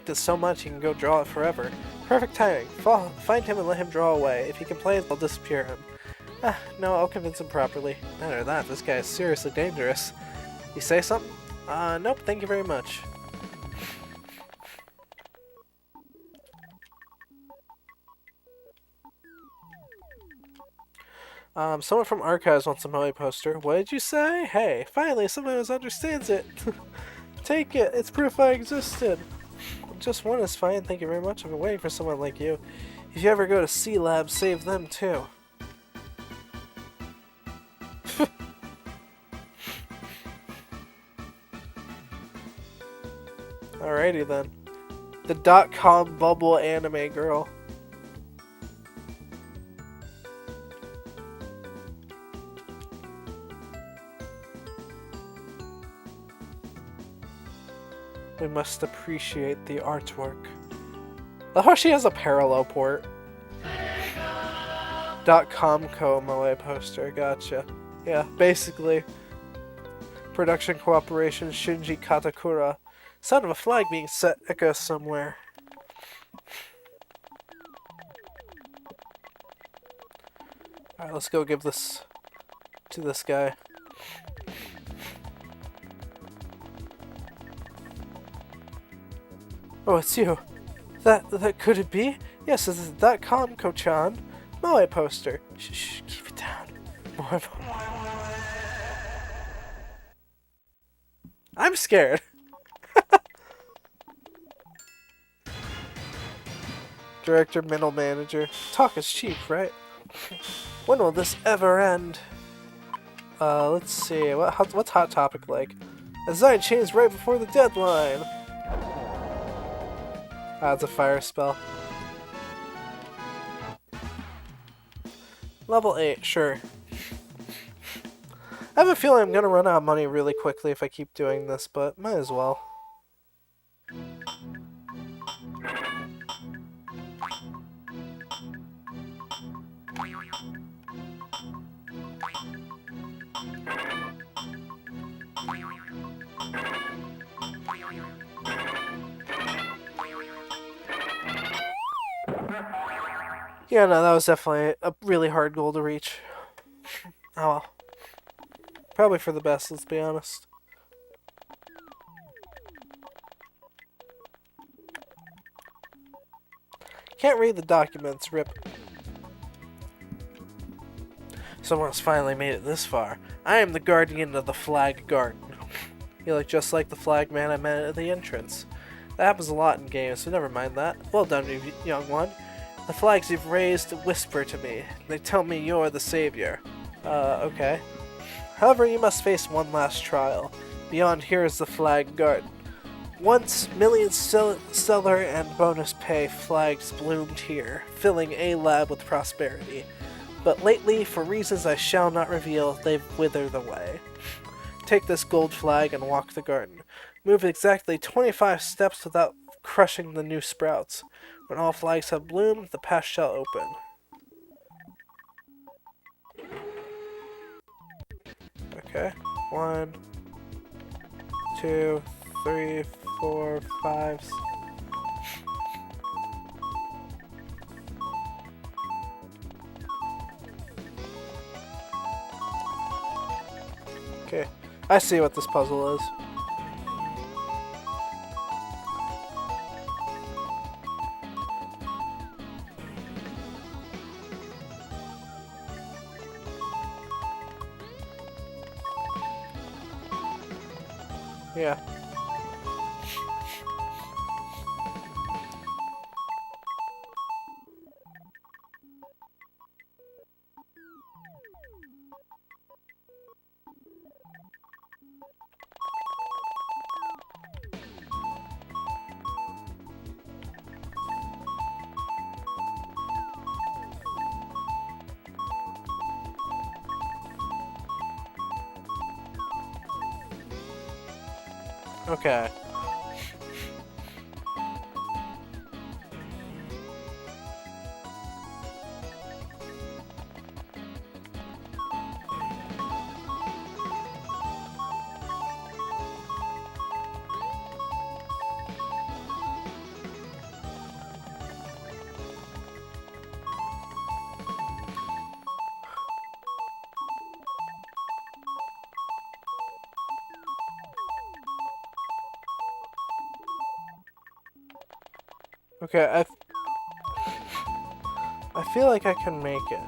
A: it so much he can go draw it forever. Perfect timing. Find him and let him draw away. If he complains, I'll disappear him. No, I'll convince him properly. Matter of that, this guy is seriously dangerous. You say something? Nope, thank you very much. Someone from Archives wants a Moe poster. What did you say? Hey, finally, someone who understands it. Take it. It's proof I existed. Just one is fine. Thank you very much. I've been waiting for someone like you. If you ever go to C Lab, save them too. Alrighty then. The .com bubble anime girl. We must appreciate the artwork. Oh, she has a parallel port. .comco Moe poster, gotcha. Yeah, basically. Production cooperation, Shinji Katakura. Sound of a flag being set echoes somewhere. Alright, let's go give this to this guy. Oh, it's you. That could it be? Yes, this is .comco-chan. Moe poster. Shh, keep it down. More. I'm scared. Director, middle manager. Talk is cheap, right? When will this ever end? Let's see. What's Hot Topic like? A design change right before the deadline. Ah, it's a fire spell. Level 8, sure. I have a feeling I'm gonna run out of money really quickly if I keep doing this, but might as well. Yeah, no, that was definitely a really hard goal to reach. Oh well. Probably for the best, let's be honest. Can't read the documents, rip. Someone's finally made it this far. I am the guardian of the flag garden. You look just like the flag man I met at the entrance. That happens a lot in games, so never mind that. Well done, you young one. The flags you've raised whisper to me. They tell me you're the savior. Okay. However, you must face one last trial. Beyond here is the flag garden. Once, millions stellar and bonus pay flags bloomed here, filling a lab with prosperity. But lately, for reasons I shall not reveal, they've withered away. Take this gold flag and walk the garden. Move exactly 25 steps without crushing the new sprouts. When all flags have bloomed, the path shall open. Okay. 1, 2, 3, 4, 5. Okay. I see what this puzzle is. Yeah. Okay. Okay, I feel like I can make it.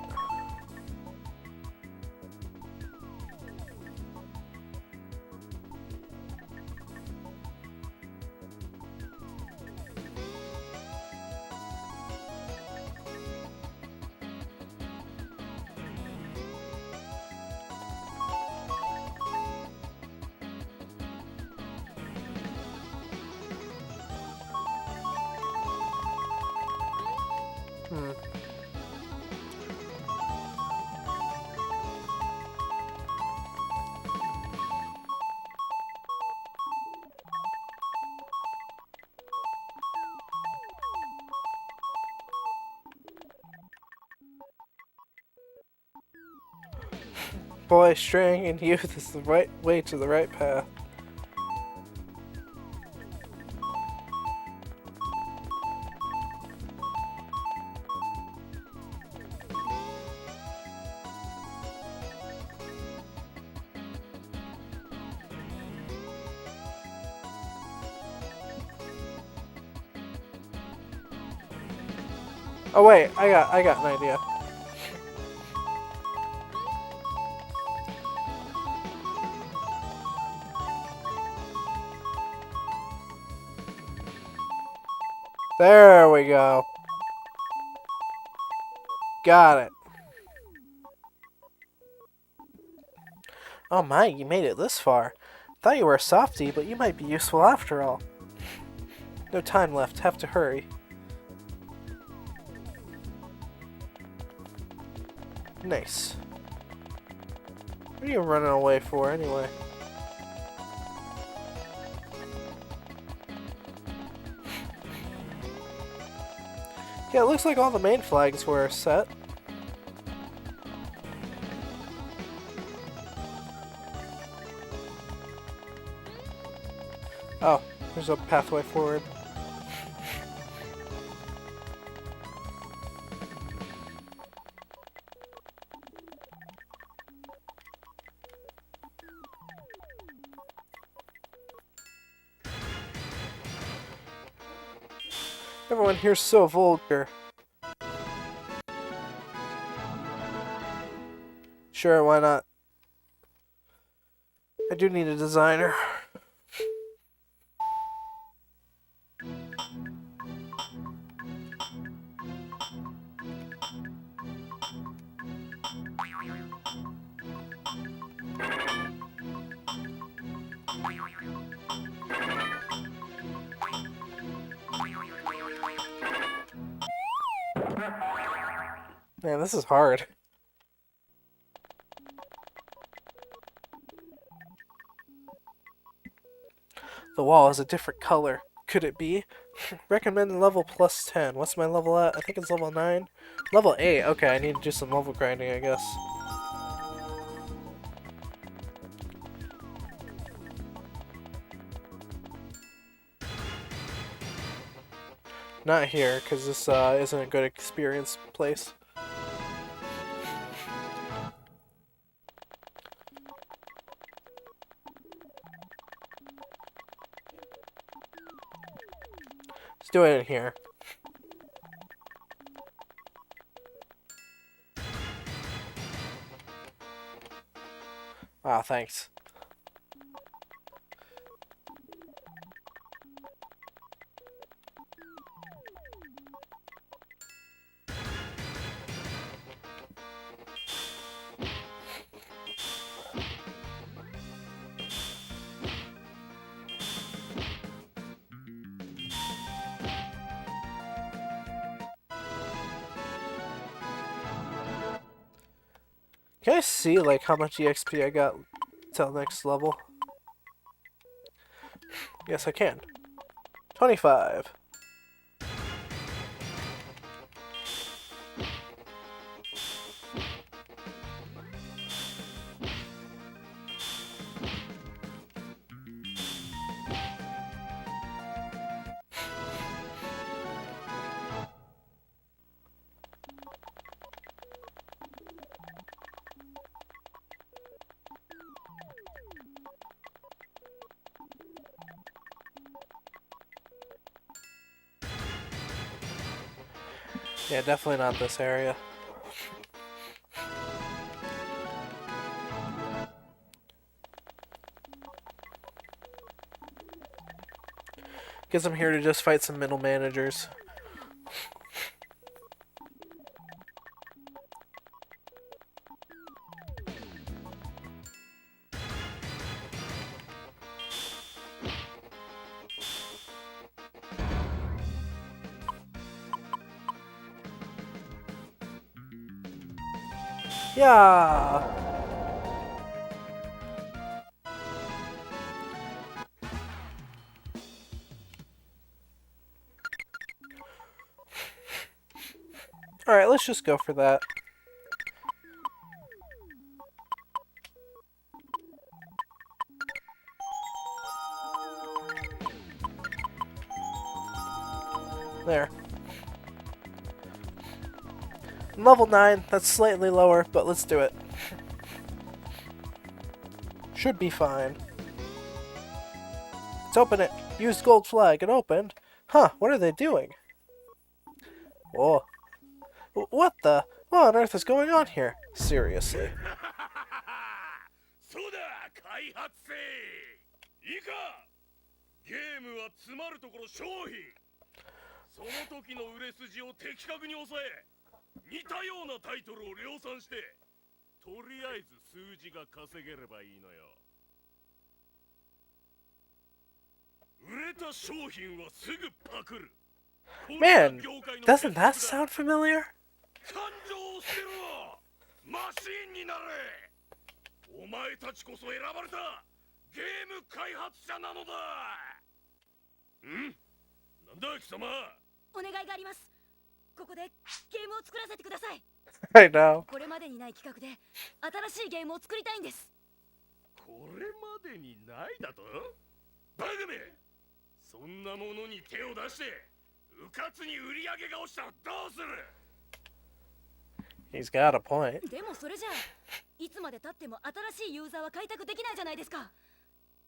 A: Hmm. Boy, straying in youth is the right way to the right path. Oh wait, I got an idea. There we go. Got it. Oh my, you made it this far. Thought you were a softie, but you might be useful after all. No time left, have to hurry. Nice. What are you running away for, anyway? Yeah, it looks like all the main flags were set. Oh, there's a pathway forward. Everyone here's so vulgar. Sure, why not? I do need a designer. Man, this is hard. The wall is a different color. Could it be? Recommended level plus 10. What's my level at? I think it's level 9. Level 8. Okay, I need to do some level grinding, I guess. Not here, because this isn't a good experience place. Let's do it in here. Ah, thanks. Can I see, like, how much EXP I got till next level? Yes, I can. 25. Yeah, definitely not this area. Guess I'm here to just fight some middle managers. Yeah. Alright, let's just go for that. There. Level 9, that's slightly lower, but let's do it. Should be fine. Let's open it. Use gold flag. It opened. Huh, what are they doing? Whoa. What the? What on earth is going on here? Seriously.
C: そうだ開発生いいかゲームは詰まるところ商品その時の売れ筋を的確に抑え似たようなタイトルを量産してとりあえず数字が稼げればいいのよ売れた商品はすぐパクる
A: Man, doesn't that sound familiar?
C: 感情を捨てろマシーンになれお前たちこそ選ばれたゲーム開発者なのだんなんだ貴様
D: お願いがあります。ここでゲームを作らせてください。
A: I know.
D: これまでにない企画で新しいゲームを作りたいんです。
C: これまでにないだとバカめそんなものに手を出してうかつに売り上げが落ちたらどうする
A: He's got a point.
D: でもそれじゃあいつまで経っても新しいユーザーは開拓できないじゃないですか。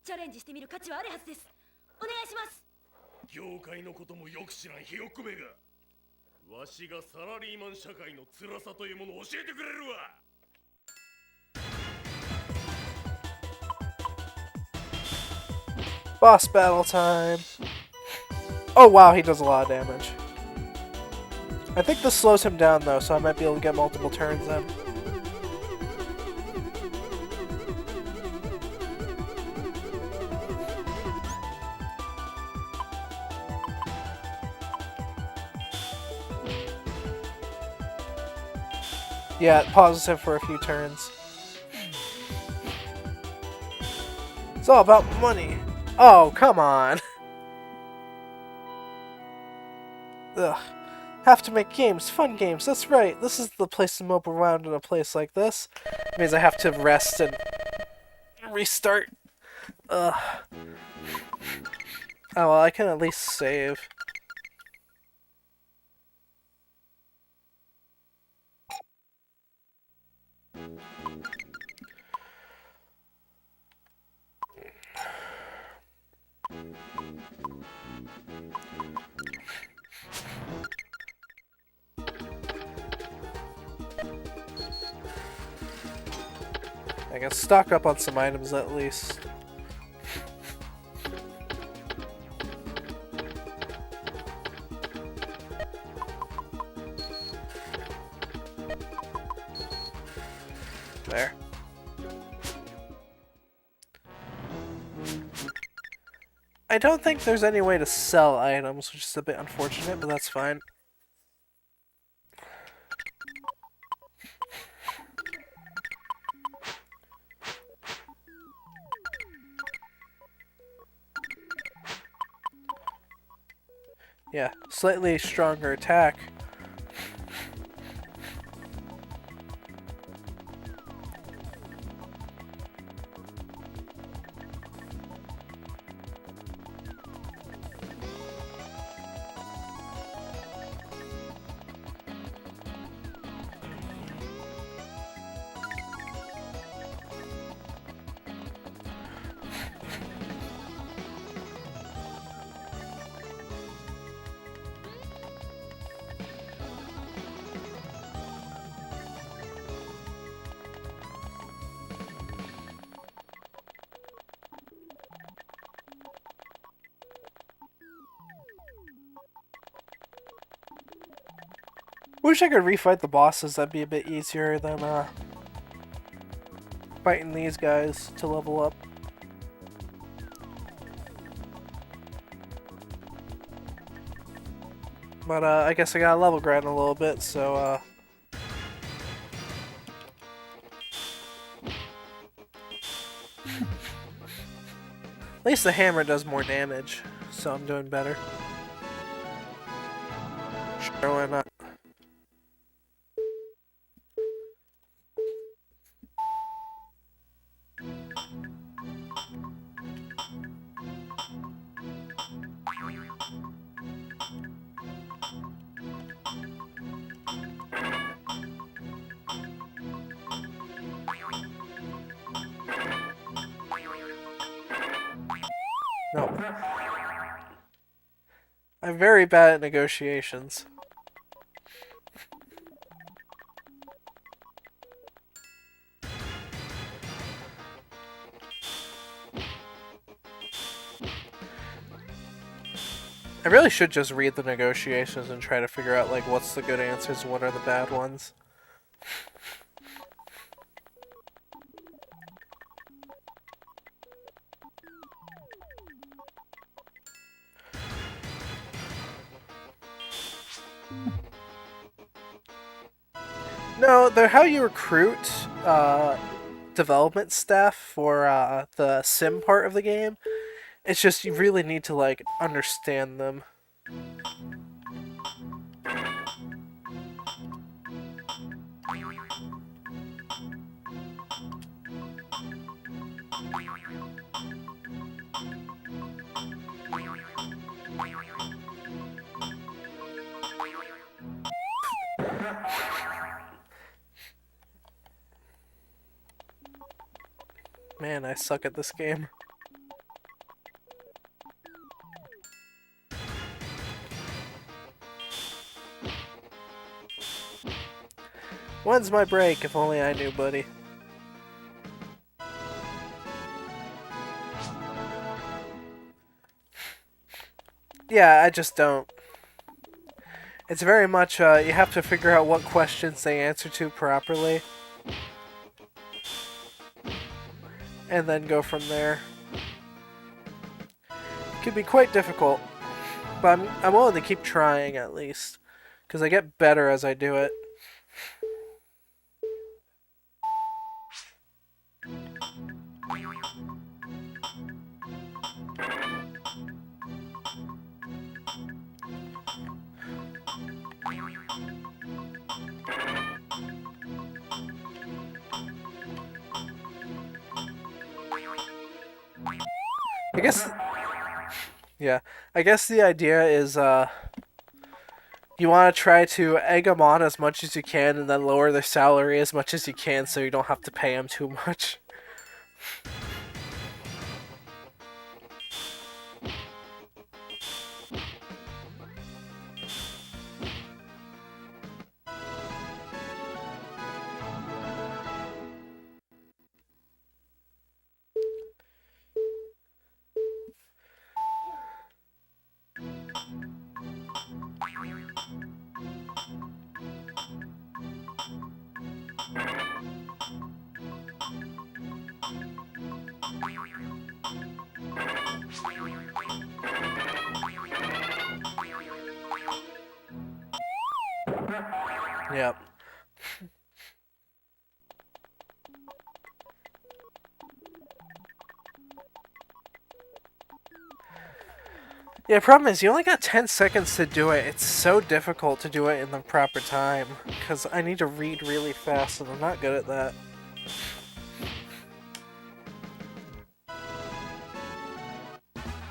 D: チャレンジしてみる価値はあるはずです。お願いします。
C: 業界のこともよく知らんひよっこめがわしがサラリーマン社会の辛さというものを教えてくれるわ
A: Boss battle time. Oh wow, he does a lot of damage. I think this slows him down though, so I might be able to get multiple turns then. Yeah, it pauses him for a few turns. It's all about money. Oh, come on. Ugh. Have to make games, fun games, that's right. This is the place to mope around in a place like this. It means I have to rest and restart. Ugh. Oh well, I can at least save. I can stock up on some items at least. There. I don't think there's any way to sell items, which is a bit unfortunate, but that's fine. Yeah, slightly stronger attack. Wish I could refight the bosses. That'd be a bit easier than fighting these guys to level up. But I guess I got level grind a little bit, so at least the hammer does more damage, so I'm doing better. Sure, why not? No. I'm very bad at negotiations. I really should just read the negotiations and try to figure out like what's the good answers and what are the bad ones. No, they're how you recruit development staff for the sim part of the game. It's just you really need to like understand them. Man, I suck at this game. When's my break? If only I knew, buddy. Yeah, I just don't. It's very much, you have to figure out what questions they answer to properly. And then go from there. It can be quite difficult. But I'm willing to keep trying, at least. Because I get better as I do it. I guess... Yeah. I guess the idea is, you want to try to egg them on as much as you can and then lower their salary as much as you can so you don't have to pay them too much. Yep. Yeah, problem is you only got 10 seconds to do it. It's so difficult to do it in the proper time because I need to read really fast and I'm not good at that.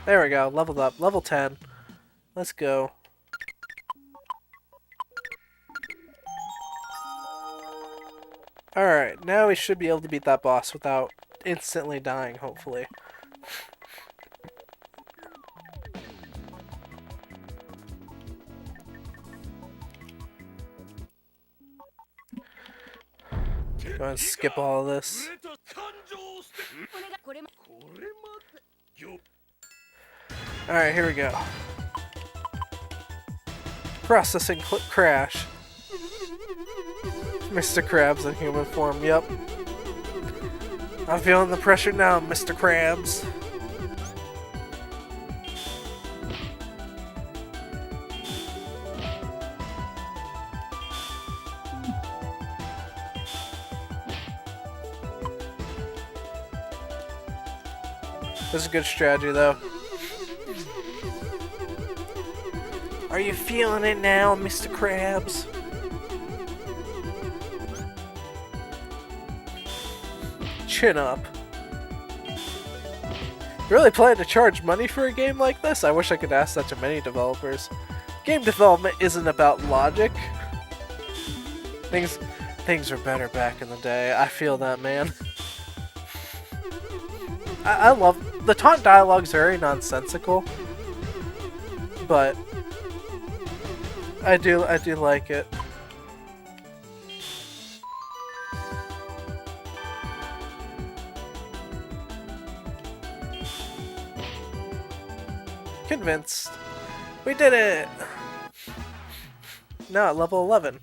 A: There we go, leveled up. Level 10. Let's go. Alright, now we should be able to beat that boss without instantly dying, hopefully. Go and skip all of this. Alright, here we go. Processing crash. Mr. Krabs in human form, yep. I'm feeling the pressure now, Mr. Krabs. This is a good strategy, though. Are you feeling it now, Mr. Krabs? Chin up. Really plan to charge money for a game like this? I wish I could ask that to many developers. Game development isn't about logic. Things were better back in the day. I feel that, man. I love the taunt dialogue's very nonsensical, but I do like it. Convinced. We did it! Now at level 11.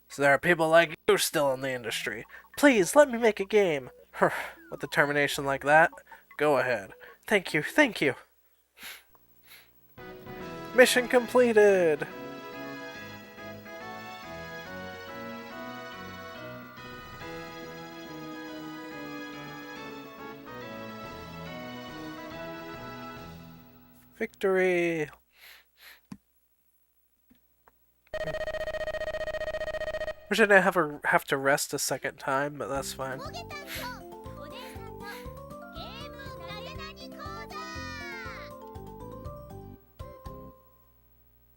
A: So there are people like you still in the industry. Please, let me make a game. With determination like that, go ahead. Thank you, thank you. Mission completed! Victory! Wish I didn't have to rest a second time, but that's fine.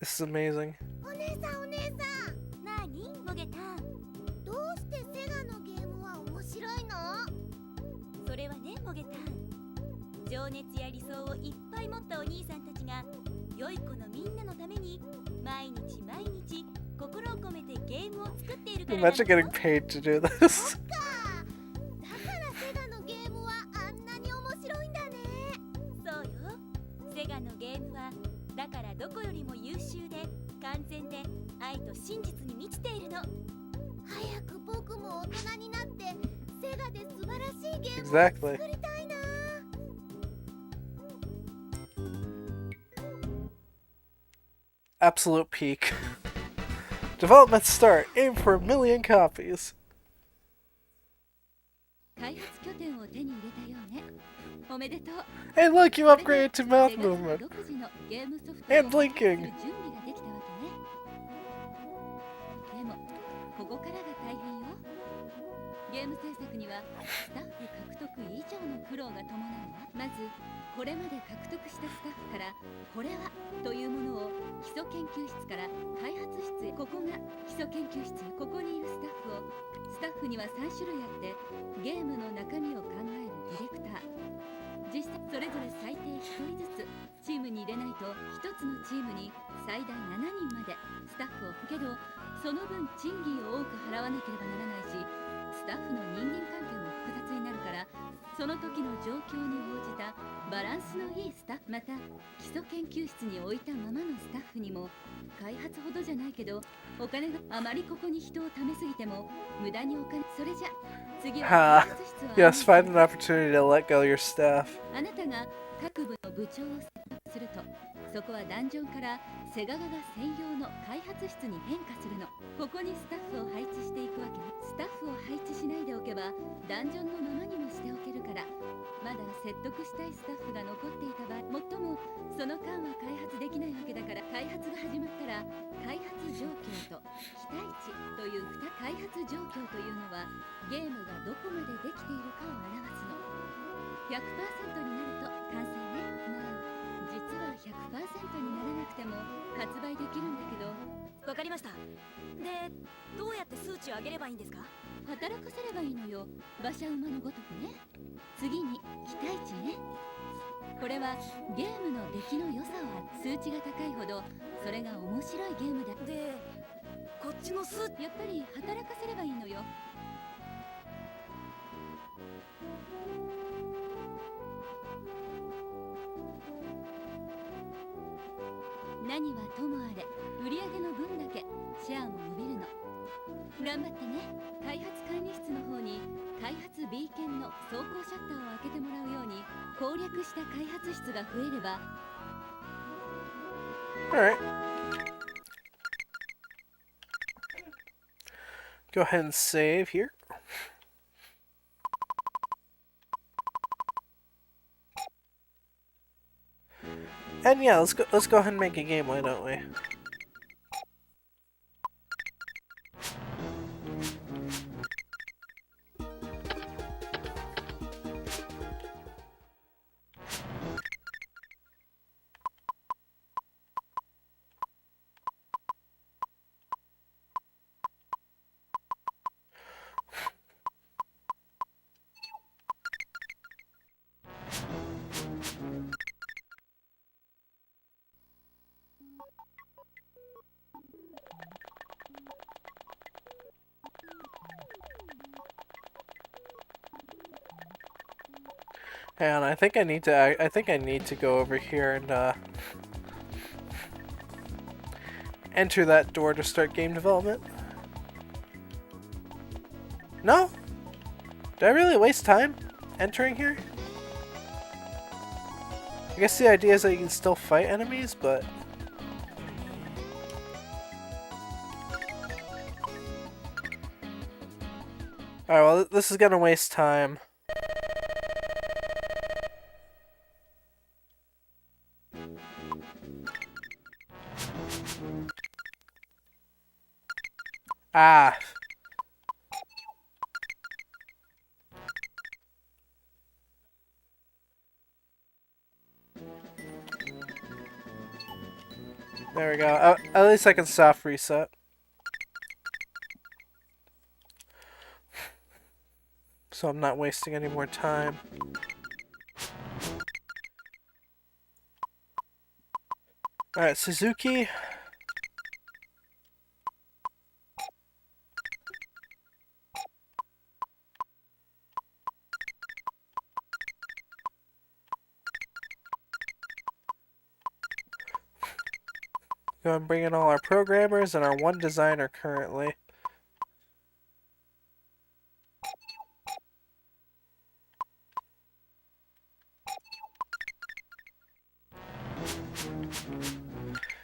A: This is amazing. Imagine getting paid to do this. Exactly. Absolute peak. Development start. Aim for 1 million copies. Hey look, you upgraded to mouth movement. And blinking. Yes, find an opportunity to let go of your staff.
B: そこはダンジョンからセガガが専用の開発室に変化するの。ここにスタッフを配置していくわけね。スタッフを配置しないでおけばダンジョンのままにもしておけるから、まだ説得したいスタッフが残っていた場合、もっともその間は開発できないわけだから、開発が始まったら開発状況と期待値という開発状況というのはゲームがどこまでできているかを表すの。 100% になると完成ね。実は 100% にならなくても発売できるんだけど。わかりました。で、どうやって数値を上げればいいんですか？働かせればいいのよ。馬車馬のごとくね。次に期待値ね。これはゲームの出来の良さは数値が高いほどそれが面白いゲームだ。で、こっちの数やっぱり働かせればいいのよ。何はともあれ売上の分だけシェアも伸びるの。頑張ってね。開発管理室の方に開発 B 券の走行シャッターを開けてもらうように攻略した開発室が増えれば。
A: Alright. Go ahead and save here. And yeah, let's go ahead and make a game, why don't we? And I think I need to go over here and enter that door to start game development. No? Did I really waste time entering here? I guess the idea is that you can still fight enemies, but alright, well, this is gonna waste time. Ah. There we go. At least I can soft reset. So I'm not wasting any more time. Alright, Suzuki. Go and bring in all our programmers and our one designer currently.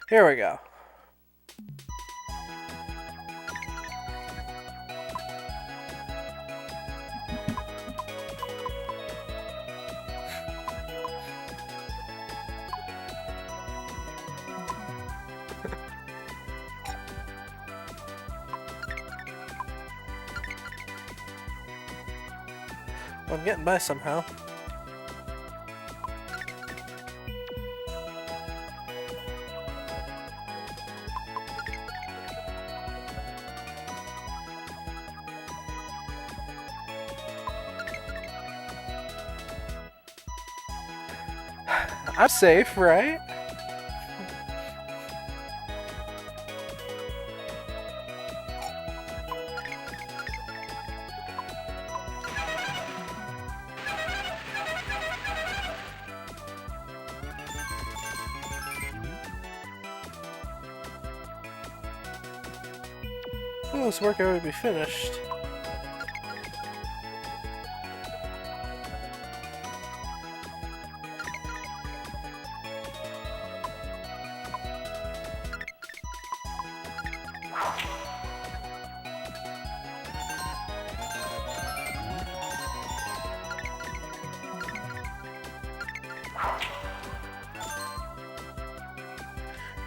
A: Here we go. I'm getting by somehow. I'm safe, right? Well, this workout would be finished.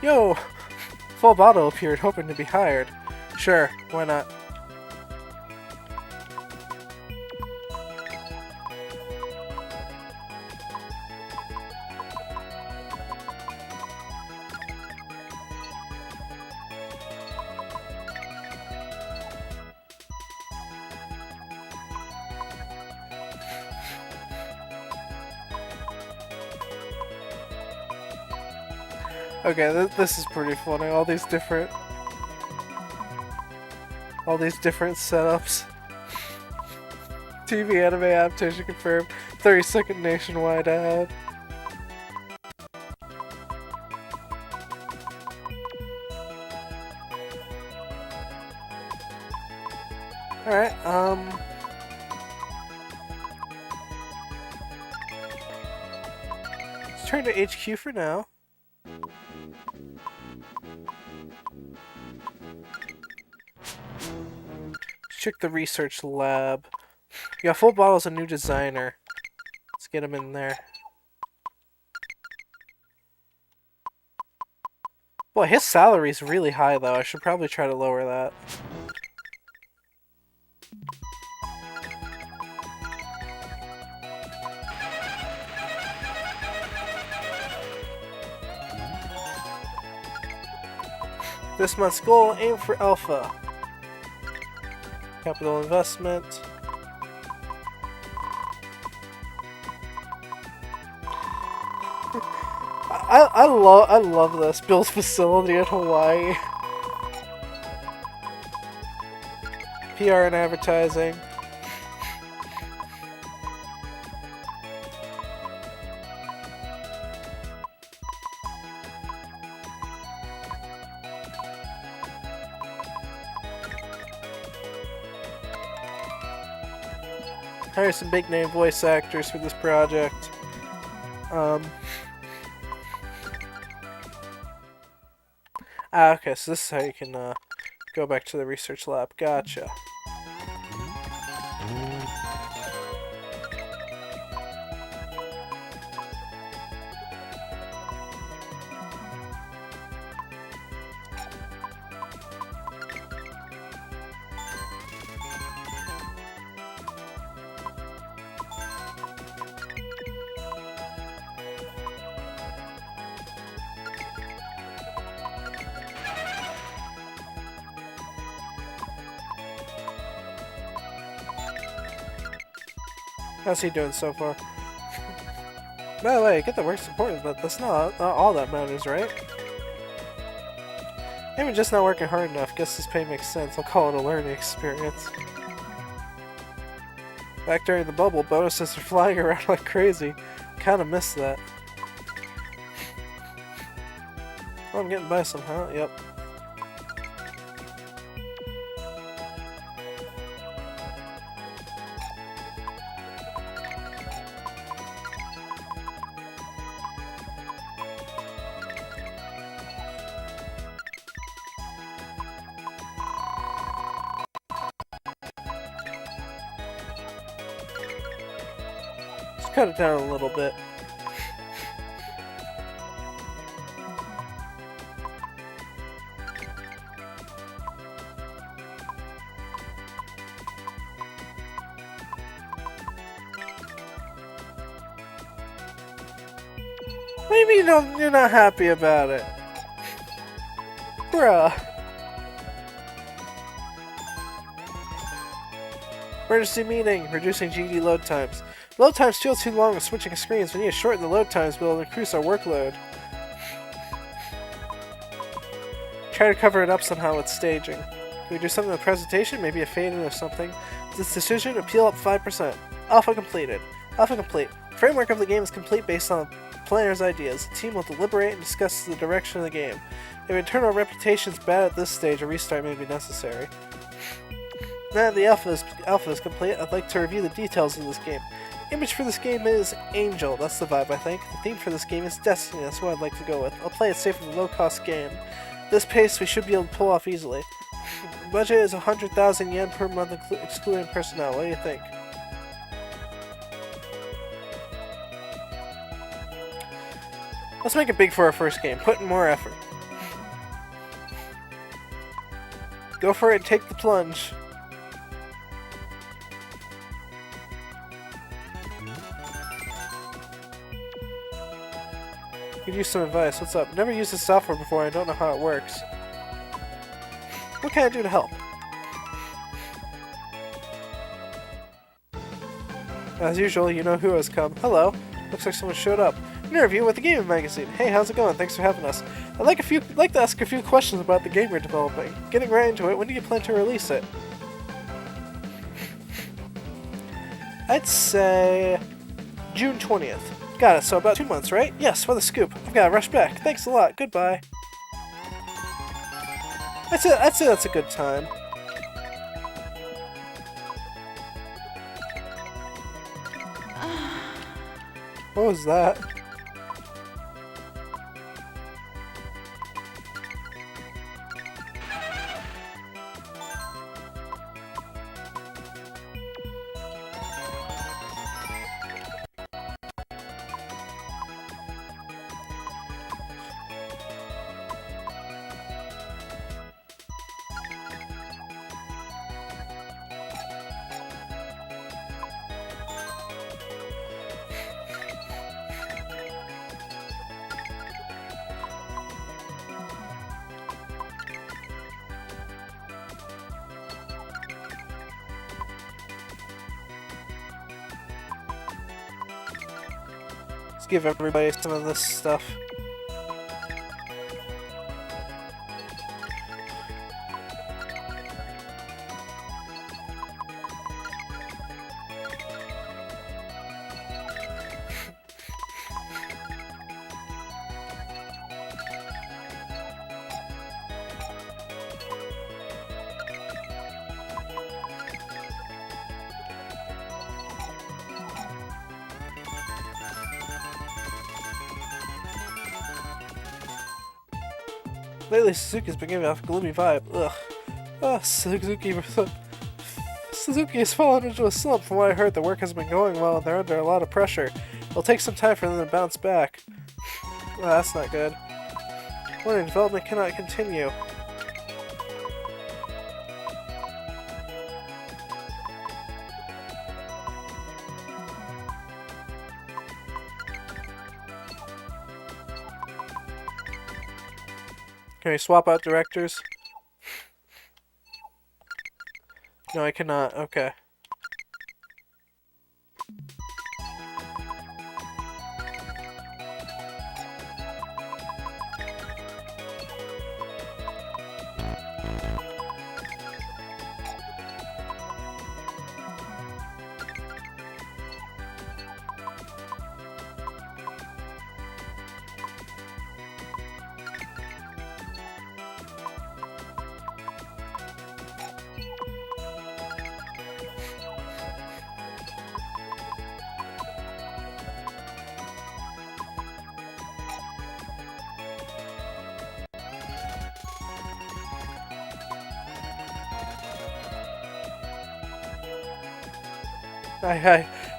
A: Yo! Full bottle appeared, hoping to be hired. Sure, why not? Okay, this is pretty funny. All these different setups. TV anime adaptation confirmed. 30-second nationwide ad. Alright, let's turn to HQ for now. Check the research lab. You got full bottles of new designer. Let's get him in there. Boy, his salary's really high though. I should probably try to lower that. This month's goal, aim for alpha. Capital investment. I love this. Build facility in Hawaii. PR and advertising. Hire some big name voice actors for this project. Okay, so this is how you can go back to the research lab. Gotcha. How's he doing so far? By the way, get the work's important, but that's not all that matters, right? Maybe just not working hard enough. Guess this pay makes sense. I'll call it a learning experience. Back during the bubble, bonuses are flying around like crazy. Kinda missed that. Oh, I'm getting by somehow. Yep. Cut it down a little bit. Maybe you're not happy about it. Bruh. Emergency meeting, reducing GD load times. Load times feel too long when switching screens. We need to shorten the load times, but it'll increase our workload. Try to cover it up somehow with staging. Can we do something with the presentation? Maybe a fade-in or something? This decision, appeal up 5%. Alpha completed. Alpha complete. Framework of the game is complete based on the player's ideas. The team will deliberate and discuss the direction of the game. If internal reputation is bad at this stage, a restart may be necessary. Now that the alpha is complete, I'd like to review the details of this game. Image for this game is Angel, that's the vibe I think. The theme for this game is Destiny, that's what I'd like to go with. I'll play it safe with a low-cost game. This pace we should be able to pull off easily. Budget is 100,000 yen per month excluding personnel, what do you think? Let's make it big for our first game, put in more effort. Go for it and take the plunge. Could use some advice. What's up? Never used this software before. I don't know how it works. What can I do to help? As usual, you know who has come. Hello. Looks like someone showed up. An interview with the Gaming Magazine. Hey, how's it going? Thanks for having us. I'd like to ask a few questions about the game you're developing. Getting right into it. When do you plan to release it? I'd say June 20th. Got it, so about 2 months, right? Yes, what a scoop. I've gotta rush back. Thanks a lot. Goodbye. I'd say that's a good time. What was that? Let's give everybody some of this stuff. Lately, Suzuki's been giving off a gloomy vibe. Ugh. Suzuki has fallen into a slump. From what I heard, the work has been going well and they're under a lot of pressure. It'll take some time for them to bounce back. Oh, that's not good. Learning development cannot continue. Can we swap out directors? No, I cannot. Okay.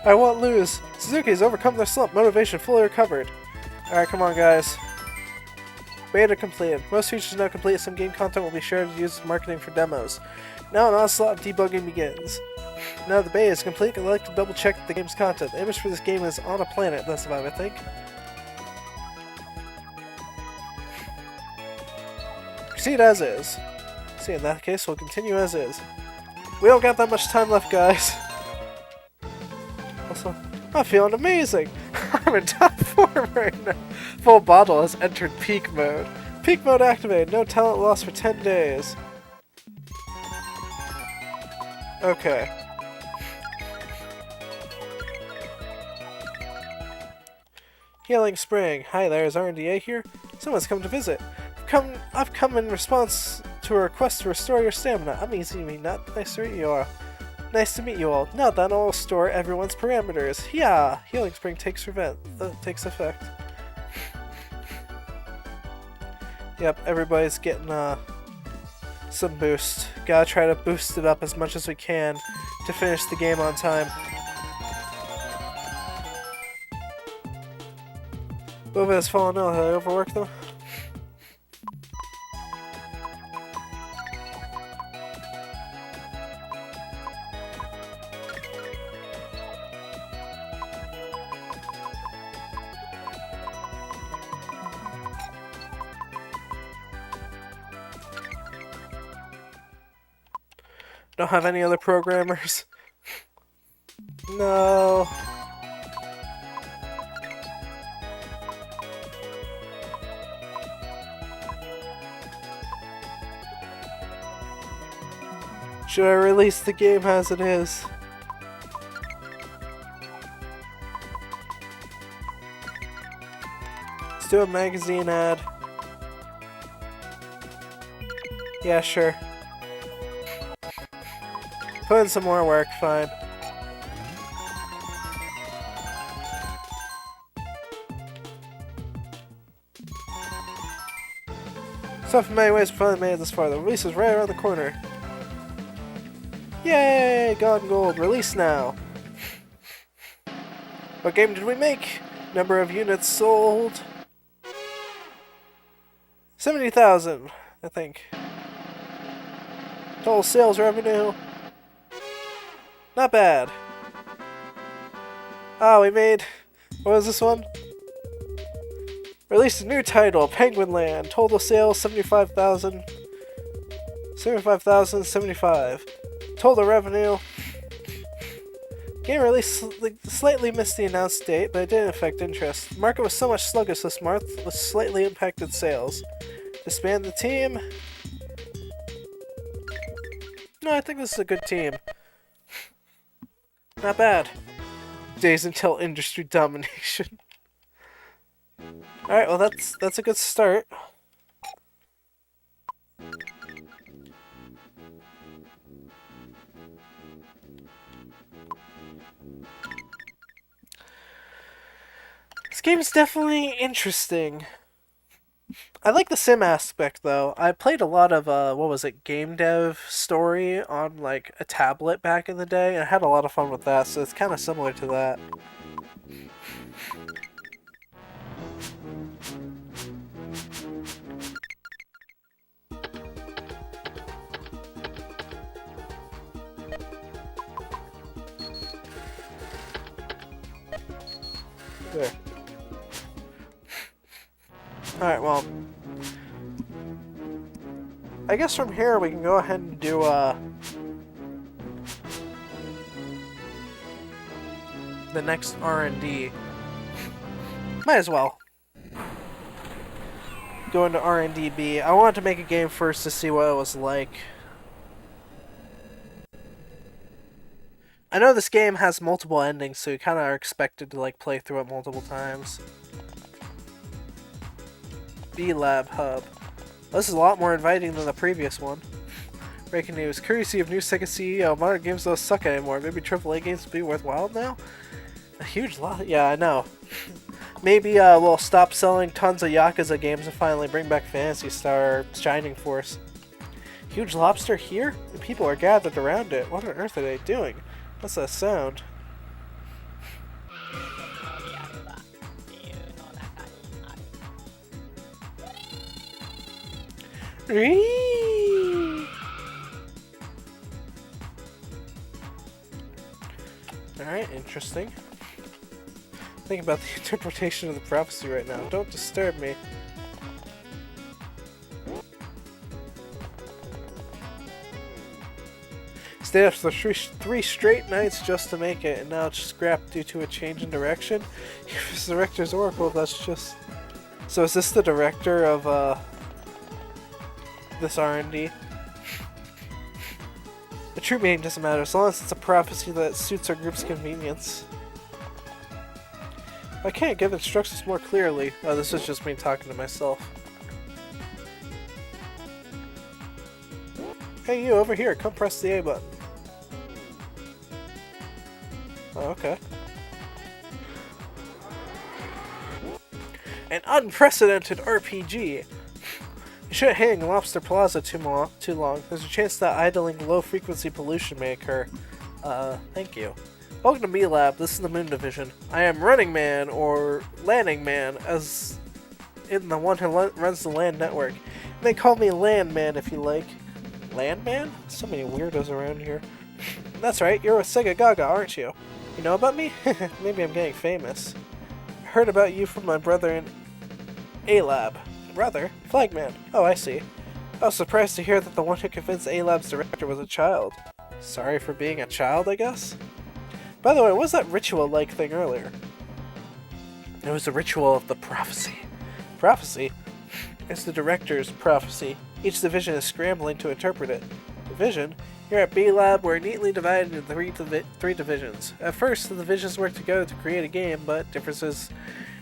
A: I won't lose. Suzuki's overcome their slump. Motivation fully recovered. Alright, come on, guys. Beta completed. Most features now complete. Some game content will be shared to use as marketing for demos. Now an onslaught of debugging begins. Now the beta is complete, I'd like to double check the game's content. The image for this game is on a planet, that's about it, I think. Proceed as is. See, in that case, we'll continue as is. We don't got that much time left, guys. Also, I'm feeling amazing. I'm in top form right now. Full bottle has entered peak mode. Peak mode activated. No talent lost for 10 days. Okay. Healing Spring. Hi there, is R&DA here? Someone's come to visit. I've come in response to a request to restore your stamina. I'm easy to meet, not nice to meet you all. Nice to meet you all. Now then, I'll restore everyone's parameters. Yeah! Healing Spring takes effect. Yep, everybody's getting some boost. Gotta try to boost it up as much as we can to finish the game on time. Boba has fallen ill. Have I overworked them? Don't have any other programmers. No. Should I release the game as it is? Let's do a magazine ad. Yeah, sure. Put in some more work, fine. Stuff in many ways finally made it this far. The release is right around the corner. Yay! Gone Gold. Release now. What game did we make? Number of units sold. 70,000, I think. Total sales revenue. Not bad. Oh, we made... What was this one? Released a new title, Penguin Land. Total sales 75,000. 75,075. Total revenue. Game release slightly missed the announced date, but it didn't affect interest. The market was so much sluggish this month, with slightly impacted sales. Disband the team. No, I think this is a good team. Not bad. Days until industry domination. Alright, well that's a good start. This game is definitely interesting. I like the sim aspect though. I played a lot of what was it, game dev story on like a tablet back in the day, and I had a lot of fun with that, so it's kind of similar to that. There. Alright, well, I guess from here we can go ahead and do the next R&D. Might as well go into R&D-B. I wanted to make a game first to see what it was like. I know this game has multiple endings, so you kind of are expected to like play through it multiple times. B-Lab Hub. This is a lot more inviting than the previous one. Breaking news. Courtesy of new SEGA CEO, modern games don't suck anymore. Maybe AAA games will be worthwhile now? A huge lot? Yeah, I know. Maybe we'll stop selling tons of Yakuza games and finally bring back Phantasy Star Shining Force. Huge lobster here? The people are gathered around it. What on earth are they doing? What's that sound? Alright, interesting. Think about the interpretation of the prophecy right now. Don't disturb me. Stayed up for three straight nights just to make it, and now it's scrapped due to a change in direction. Here's the director's oracle, that's just... So is this the director of, this R&D? The true meaning doesn't matter, as long as it's a prophecy that suits our group's convenience. I can't give instructions more clearly. Oh, this is just me talking to myself. Hey you, over here, come press the A button. Oh, okay. An unprecedented RPG! You shouldn't hang Lobster Plaza too long. There's a chance that idling low-frequency pollution may occur. Thank you. Welcome to B-Lab, this is the Moon Division. I am Running Man, or Landing Man, as in the one who runs the LAN network. You may call me Landman if you like. Landman? So many weirdos around here. That's right, you're with Segagaga, aren't you? You know about me? Maybe I'm getting famous. I heard about you from my brother in A-Lab. Brother? Flagman. Oh, I see. I was surprised to hear that the one who convinced A-Lab's director was a child. Sorry for being a child, I guess? By the way, what was that ritual-like thing earlier? It was the ritual of the prophecy. Prophecy? It's the director's prophecy. Each division is scrambling to interpret it. Division? Here at B-Lab, we're neatly divided into three divisions. At first, the divisions worked together to create a game, but differences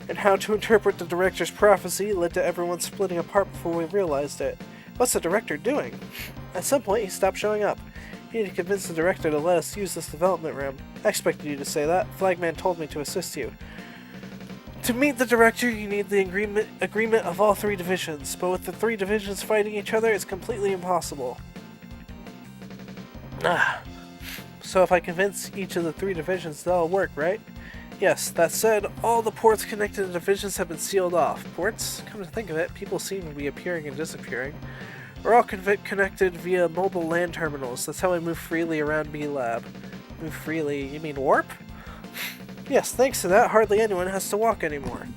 A: in how to interpret the director's prophecy led to everyone splitting apart before we realized it. What's the director doing? At some point, he stopped showing up. We need to convince the director to let us use this development room. I expected you to say that. Flagman told me to assist you. To meet the director, you need the agreement of all 3 divisions, but with the 3 divisions fighting each other, it's completely impossible. So if I convince each of the 3 divisions, that'll work, right? Yes, that said, all the ports connected to divisions have been sealed off. Ports? Come to think of it, people seem to be appearing and disappearing. We're all connected via mobile LAN terminals. That's how we move freely around B-Lab. Move freely? You mean warp? Yes, thanks to that, hardly anyone has to walk anymore.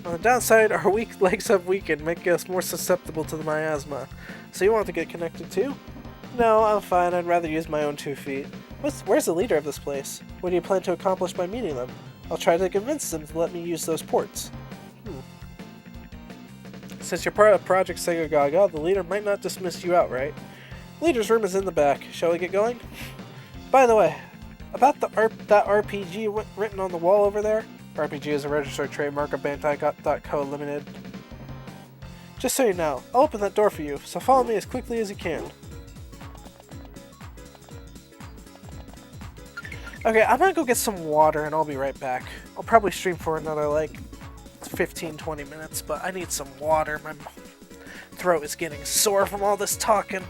A: On the downside, our weak legs have weakened, making us more susceptible to the miasma. So you want to get connected too? No, I'm fine. I'd rather use my own 2 feet. Where's the leader of this place? What do you plan to accomplish by meeting them? I'll try to convince them to let me use those ports. Since you're part of Project Segagaga, the leader might not dismiss you outright. Leader's room is in the back. Shall we get going? By the way, about that RPG written on the wall over there. RPG is a registered trademark of Bandai.co Limited. Just so you know, I'll open that door for you, so follow me as quickly as you can. Okay, I'm gonna go get some water and I'll be right back. I'll probably stream for another, like, 15-20 minutes, but I need some water. My throat is getting sore from all this talking.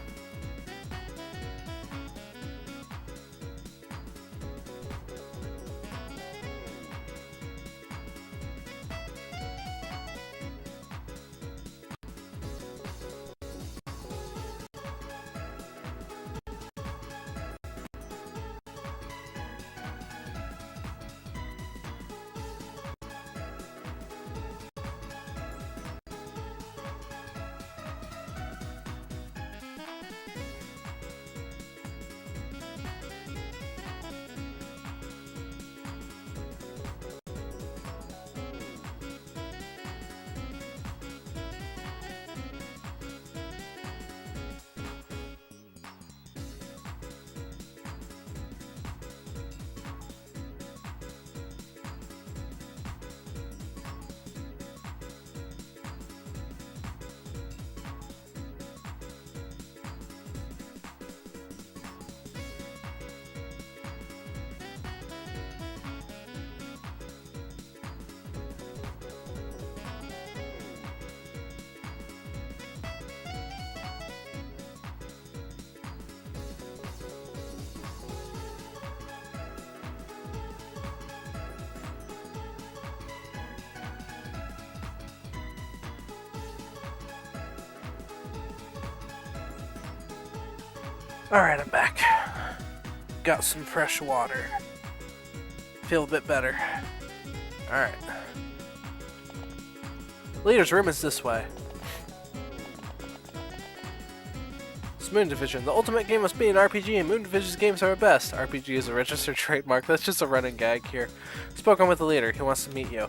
A: Alright, I'm back. Got some fresh water. Feel a bit better. Alright. Leader's room is this way. It's Moon Division. The ultimate game must be an RPG, and Moon Division's games are our best. RPG is a registered trademark. That's just a running gag here. Spoken with the leader. He wants to meet you.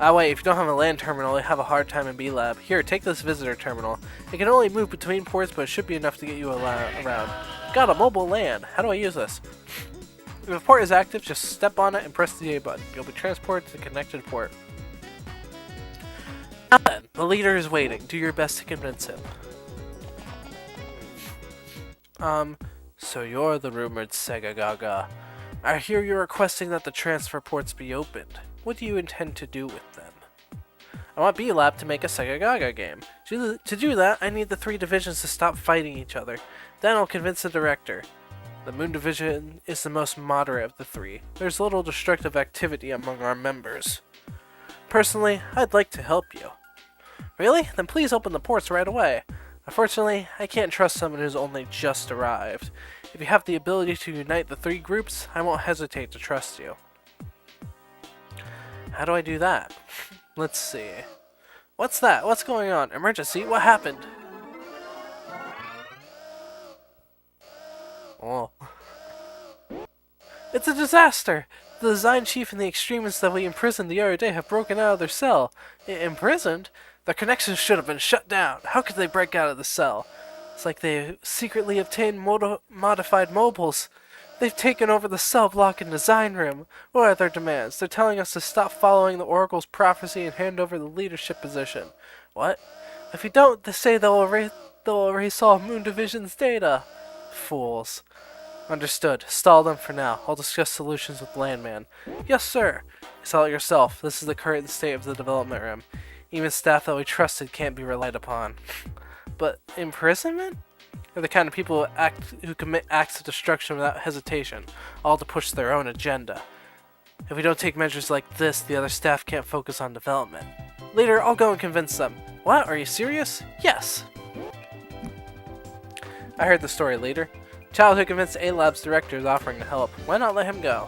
A: Wait, if you don't have a LAN terminal, you'll have a hard time in B-Lab. Here, take this visitor terminal. It can only move between ports, but it should be enough to get you around. Got a mobile LAN. How do I use this? If a port is active, just step on it and press the A button. You'll be transported to the connected port. Now then, the leader is waiting. Do your best to convince him. So you're the rumored Segagaga. I hear you're requesting that the transfer ports be opened. What do you intend to do with them? I want B-Lab to make a Segagaga game. To do that, I need the 3 divisions to stop fighting each other. Then I'll convince the director. The Moon Division is the most moderate of the 3. There's little destructive activity among our members. Personally, I'd like to help you. Really? Then please open the ports right away. Unfortunately, I can't trust someone who's only just arrived. If you have the ability to unite the 3 groups, I won't hesitate to trust you. How do I do that? Let's see. What's that? What's going on? Emergency? What happened? Oh. It's a disaster! The design chief and the extremists that we imprisoned the other day have broken out of their cell. Imprisoned? Their connections should have been shut down. How could they break out of the cell? It's like they secretly obtained modified mobiles. They've taken over the cell block and design room. What are their demands? They're telling us to stop following the Oracle's prophecy and hand over the leadership position. What? If we don't, they say they'll erase all Moon Division's data. Fools. Understood. Stall them for now. I'll discuss solutions with Landman. Yes, sir. You saw it yourself. This is the current state of the development room. Even staff that we trusted can't be relied upon. But imprisonment? They're the kind of people who commit acts of destruction without hesitation, all to push their own agenda. If we don't take measures like this, the other staff can't focus on development. Later, I'll go and convince them. What? Are you serious? Yes! I heard the story later. Child who convinced A-Lab's director is offering to help. Why not let him go?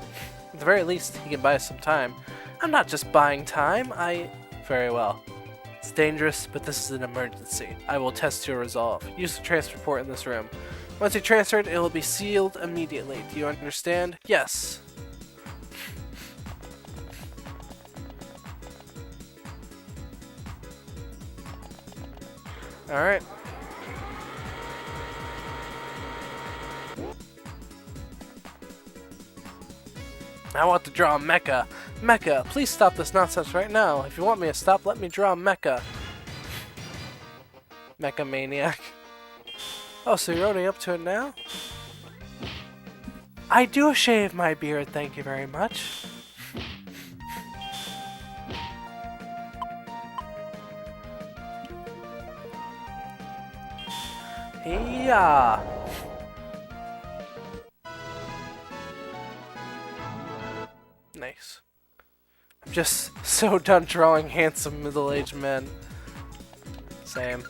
A: At the very least, he can buy us some time. I'm not just buying time, Very well. It's dangerous, but this is an emergency. I will test your resolve. Use the transfer port in this room. Once you transfer it, it will be sealed immediately. Do you understand? Yes. Alright. I want to draw a mecha. Mecha, please stop this nonsense right now. If you want me to stop, let me draw a mecha. Mecha maniac. Oh, so you're only up to it now? I do shave my beard, thank you very much. Yeah. Nice. I'm just so done drawing handsome middle-aged men. Same.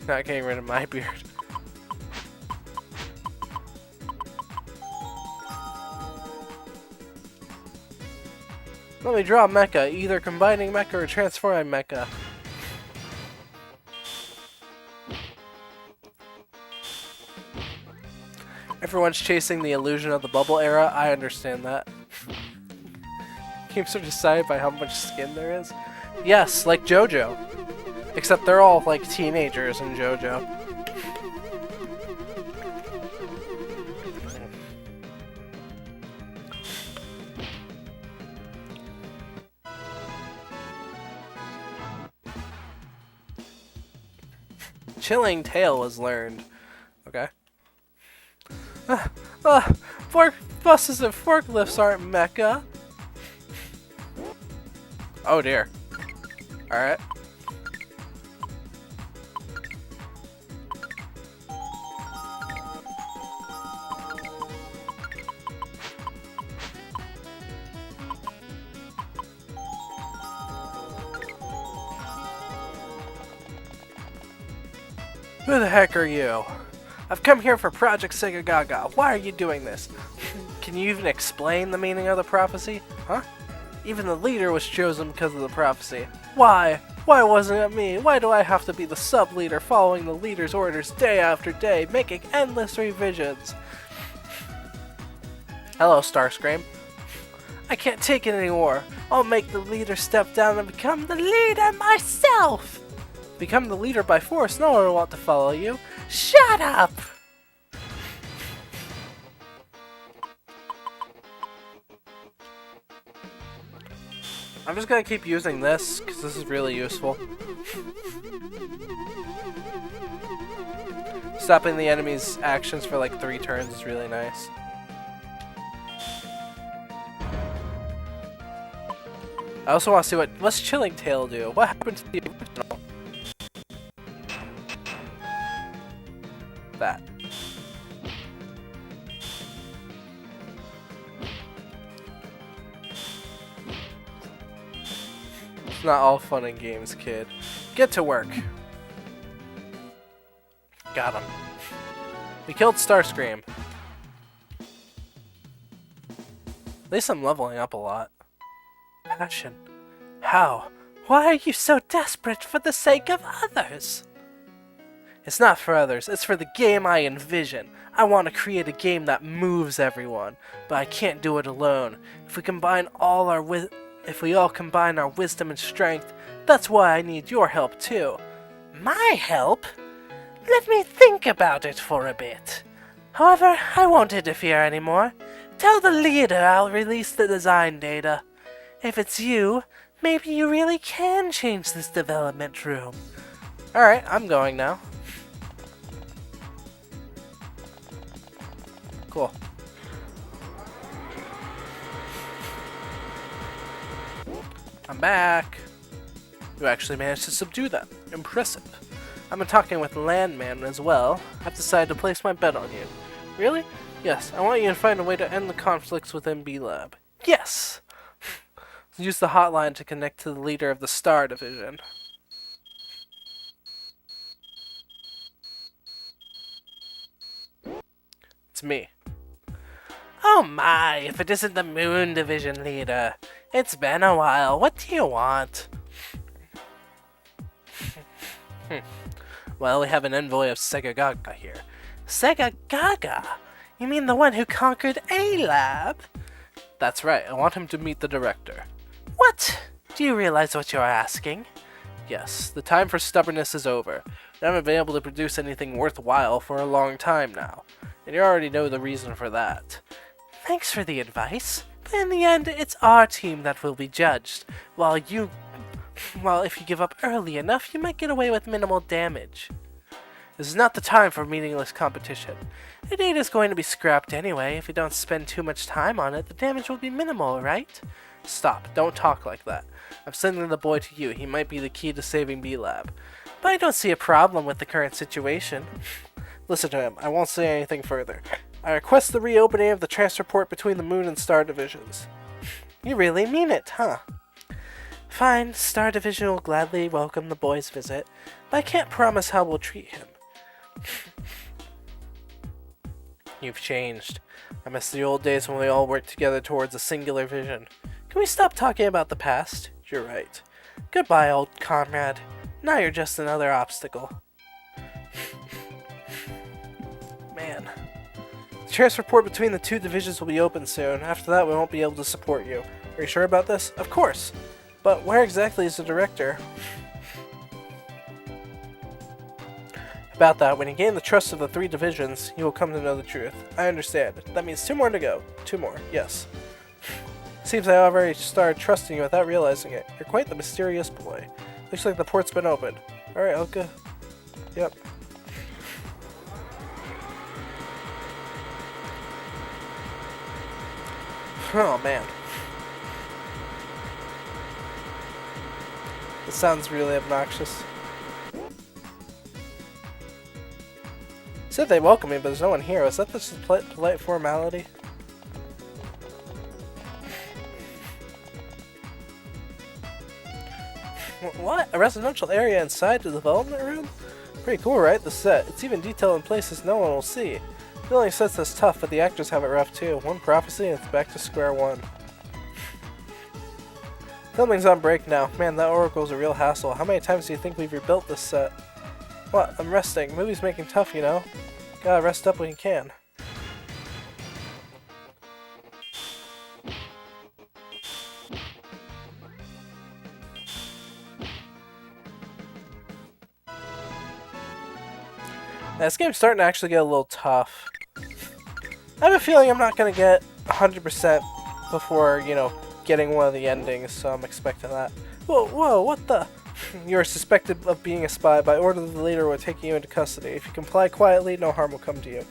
A: Not getting rid of my beard. Let me draw mecha, either combining mecha or transforming mecha. Everyone's chasing the illusion of the bubble era, I understand that. Games are decided by how much skin there is. Yes, like JoJo. Except they're all like teenagers in JoJo. Chilling tale was learned. Okay. Buses and forklifts aren't mecha. Oh dear. Alright. Who the heck are you? I've come here for Project Segagaga. Why are you doing this? Can you even explain the meaning of the prophecy? Huh? Even the leader was chosen because of the prophecy. Why? Why wasn't it me? Why do I have to be the sub-leader following the leader's orders day after day, making endless revisions? Hello, Starscream. I can't take it anymore. I'll make the leader step down and become the leader myself! Become the leader by force, no one will want to follow you. Shut up! I'm just gonna keep using this, because this is really useful. Stopping the enemy's actions for like 3 turns is really nice. I also want to see what's Chilling Tail do? What happened to the original? That. It's not all fun and games, kid. Get to work. Got him. We killed Starscream. At least I'm leveling up a lot. Passion. How? Why are you so desperate for the sake of others? It's not for others, it's for the game I envision. I want to create a game that moves everyone, but I can't do it alone. If we all combine our wisdom and strength, that's why I need your help too. My help? Let me think about it for a bit. However, I won't interfere anymore. Tell the leader I'll release the design data. If it's you, maybe you really can change this development room. Alright, I'm going now. Cool. I'm back. You actually managed to subdue that. Impressive. I've been talking with Landman as well. I've decided to place my bet on you. Really? Yes, I want you to find a way to end the conflicts within B-Lab. Yes! Use the hotline to connect to the leader of the Star Division. It's me. Oh my, if it isn't the Moon Division leader. It's been a while. What do you want? Well, we have an envoy of Segagaga here. Segagaga? You mean the one who conquered A-Lab? That's right, I want him to meet the director. What? Do you realize what you're asking? Yes, the time for stubbornness is over. I haven't been able to produce anything worthwhile for a long time now, and you already know the reason for that. Thanks for the advice, but in the end, it's our team that will be judged, while if you give up early enough, you might get away with minimal damage. This is not the time for meaningless competition. The data's going to be scrapped anyway. If you don't spend too much time on it, the damage will be minimal, right? Stop, don't talk like that. I'm sending the boy to you. He might be the key to saving B-Lab. But I don't see a problem with the current situation. Listen to him. I won't say anything further. I request the reopening of the transport between the Moon and Star Divisions. You really mean it, huh? Fine, Star Division will gladly welcome the boy's visit, but I can't promise how we'll treat him. You've changed. I miss the old days when we all worked together towards a singular vision. Can we stop talking about the past? You're right. Goodbye, old comrade. Now you're just another obstacle. Man. The transport between the two divisions will be open soon. After that, we won't be able to support you. Are you sure about this? Of course. But where exactly is the director? About that, when you gain the trust of the three divisions, you will come to know the truth. I understand. That means 2 more to go. 2 more, yes. Seems I already started trusting you without realizing it. You're quite the mysterious boy. Looks like the port's been opened. Alright, I'll go. Yep. Oh man. This sounds really obnoxious. Said they welcome me, but there's no one here. Was that just a polite formality? What? A residential area inside the development room? Pretty cool, right? The set. It's even detailed in places no one will see. Building sets is tough, but the actors have it rough too. One prophecy and it's back to square one. Filming's on break now. Man, that Oracle's a real hassle. How many times do you think we've rebuilt this set? What? I'm resting. Movie's making tough, you know? Gotta rest up when you can. Now, this game's starting to actually get a little tough. I have a feeling I'm not gonna get 100% before, you know, getting one of the endings, so I'm expecting that. Whoa, what the? You are suspected of being a spy. By order of the leader, we're taking you into custody. If you comply quietly, no harm will come to you.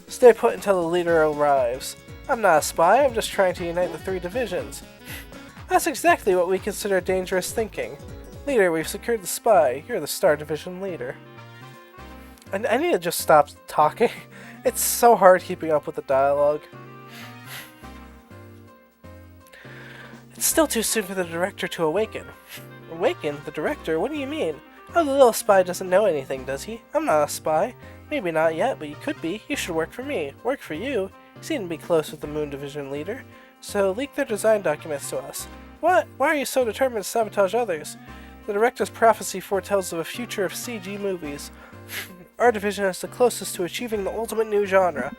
A: Stay put until the leader arrives. I'm not a spy, I'm just trying to unite the 3 divisions. That's exactly what we consider dangerous thinking. Leader, we've secured the spy. You're the Star Division leader. I need to just stop talking. It's so hard keeping up with the dialogue. It's still too soon for the director to awaken. Awaken? The director? What do you mean? Oh, the little spy doesn't know anything, does he? I'm not a spy. Maybe not yet, but you could be. You should work for me. Work for you? You seem to be close with the Moon Division leader. So leak their design documents to us. What? Why are you so determined to sabotage others? The director's prophecy foretells of a future of CG movies. Our division is the closest to achieving the ultimate new genre.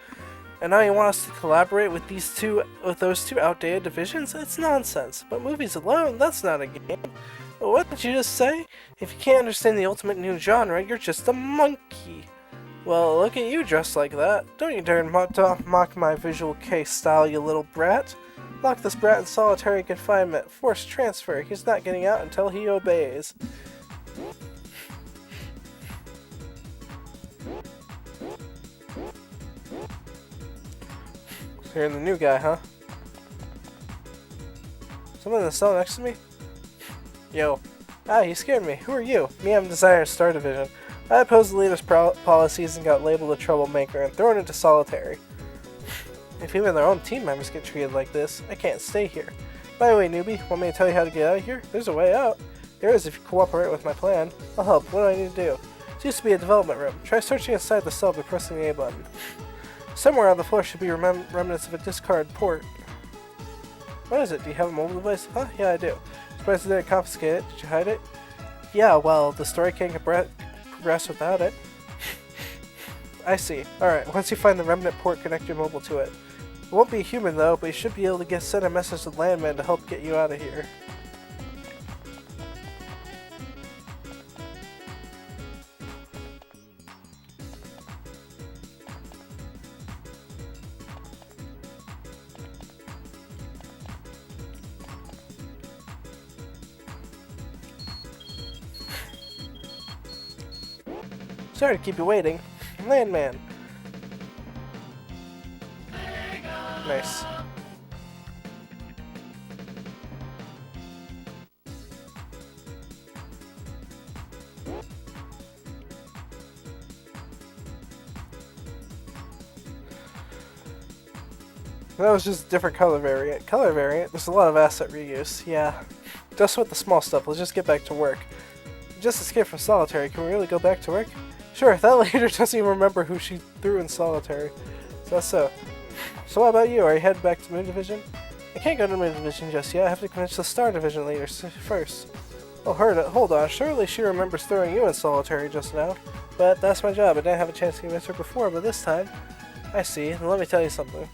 A: And now you want us to collaborate with those two outdated divisions? It's nonsense. But movies alone, that's not a game. What did you just say? If you can't understand the ultimate new genre, you're just a monkey. Well, look at you dressed like that. Don't you dare mock my visual case style, you little brat. Lock this brat in solitary confinement. Forced transfer. He's not getting out until he obeys. So you're the new guy, huh? Someone in the cell next to me? Yo. Ah, you scared me. Who are you? Me, I'm designer of Star Division. I opposed the leader's policies and got labeled a troublemaker and thrown into solitary. If even their own team members get treated like this, I can't stay here. By the way, newbie, want me to tell you how to get out of here? There's a way out. There is if you cooperate with my plan. I'll help. What do I need to do? It used to be a development room. Try searching inside the cell by pressing the A button. Somewhere on the floor should be remnants of a discarded port. What is it? Do you have a mobile device? Huh? Yeah, I do. Surprised you didn't confiscate it. Did you hide it? Yeah, well, the story can't progress without it. I see. Alright, once you find the remnant port, connect your mobile to it. It won't be human though, but you should be able to send a message to the landman to help get you out of here. Sorry to keep you waiting. Landman. Nice. That was just a different color variant. Color variant? There's a lot of asset reuse. Yeah. Just with the small stuff. Let's just get back to work. Just escaped from solitary. Can we really go back to work? Sure, that lady doesn't even remember who she threw in solitary. So that's so. So what about you? Are you headed back to Moon Division? I can't go to Moon Division just yet. I have to convince the Star Division leaders first. Oh, hold on. Surely she remembers throwing you in solitary just now. But that's my job. I didn't have a chance to convince her before, but this time... I see. And let me tell you something.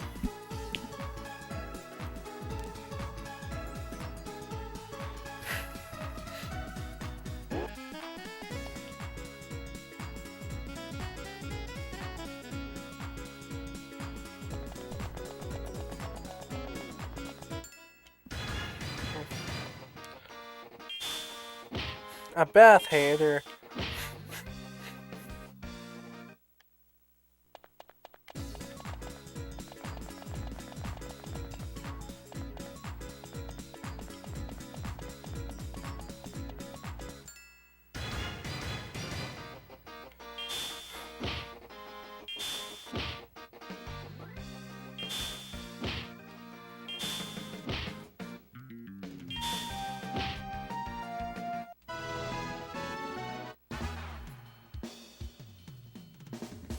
A: A bath hater.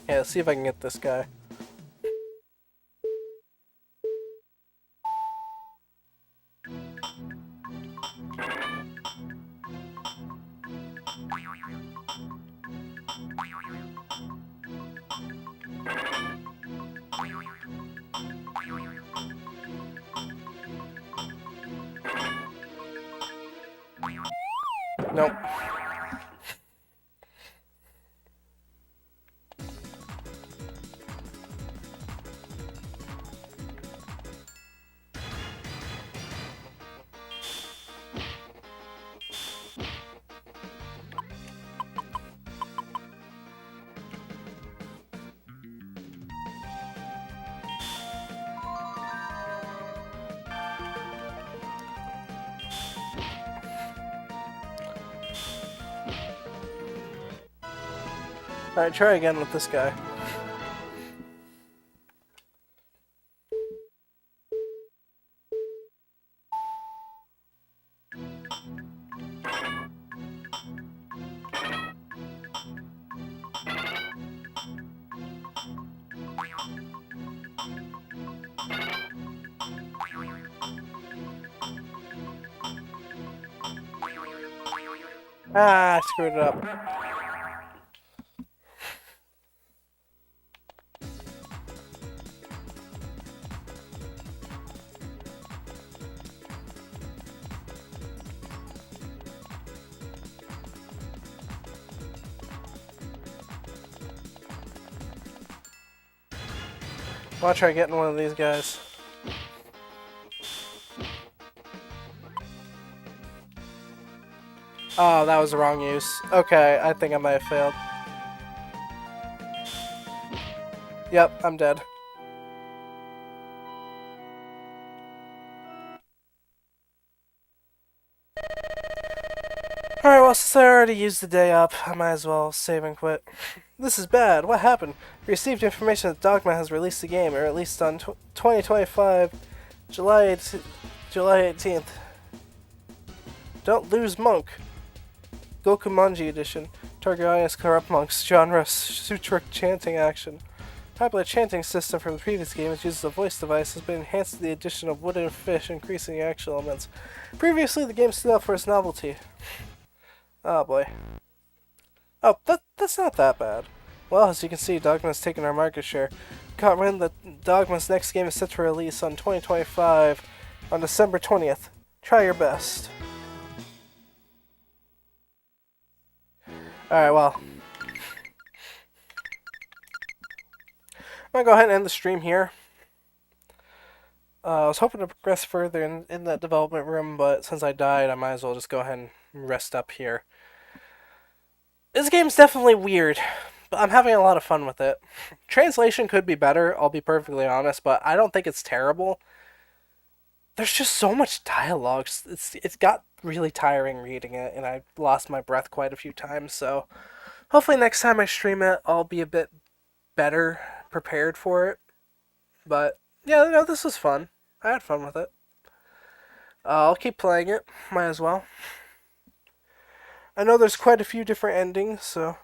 A: Yeah, let's see if I can get this guy. Nope. Alright, try again with this guy. Ah, I screwed it up. I want to try getting one of these guys. Oh, that was the wrong use. Okay, I think I might have failed. Yep, I'm dead. well, since I already used the day up, I might as well save and quit. This is bad. What happened? We received information that Dogma has released the game, or at least on 2025, July 18th. Don't lose Monk. Goku Manji Edition. Target audience corrupt monks. Genre sutra chanting action. Popular chanting system from the previous game, which uses a voice device, has been enhanced with the addition of wooden fish, increasing the action elements. Previously, the game stood out for its novelty. Oh boy. Oh, that's not that bad. Well, as you can see, Dogma's taken our market share. Got wind that Dogma's next game is set to release on 2025 on December 20th. Try your best. Alright, well. I'm gonna go ahead and end the stream here. I was hoping to progress further in that development room, but since I died, I might as well just go ahead and rest up here. This game's definitely weird, but I'm having a lot of fun with it. Translation could be better, I'll be perfectly honest, but I don't think it's terrible. There's just so much dialogue. It's got really tiring reading it, and I lost my breath quite a few times, so hopefully next time I stream it, I'll be a bit better prepared for it. But, yeah, no, this was fun. I had fun with it. I'll keep playing it. Might as well. I know there's quite a few different endings, so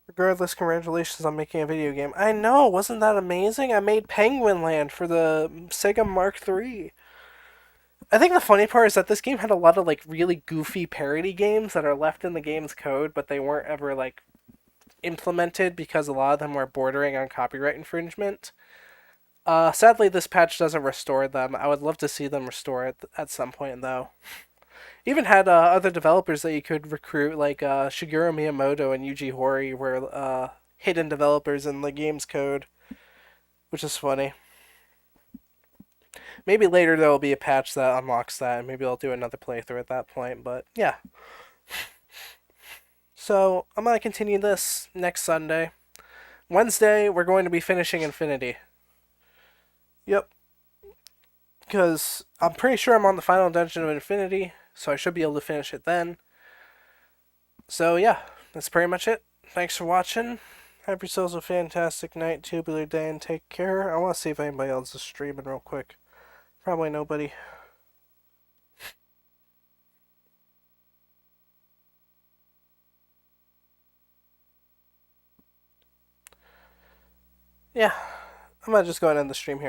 A: regardless, congratulations on making a video game. I know, wasn't that amazing? I made Penguin Land for the SEGA Mark III. I think the funny part is that this game had a lot of like really goofy parody games that are left in the game's code, but they weren't ever like implemented because a lot of them were bordering on copyright infringement. Sadly, this patch doesn't restore them. I would love to see them restore it at some point, though. Even had other developers that you could recruit, like Shigeru Miyamoto and Yuji Horii were hidden developers in the game's code, which is funny. Maybe later there will be a patch that unlocks that, and maybe I'll do another playthrough at that point, but yeah. So, I'm going to continue this next Sunday. Wednesday, we're going to be finishing Infinity. Yep. Because I'm pretty sure I'm on the final dungeon of Infinity, so I should be able to finish it then. So yeah, that's pretty much it. Thanks for watching. Have yourselves a fantastic night, tubular day, and take care. I want to see if anybody else is streaming real quick. Probably nobody. Yeah, I'm gonna just go ahead and end the stream here.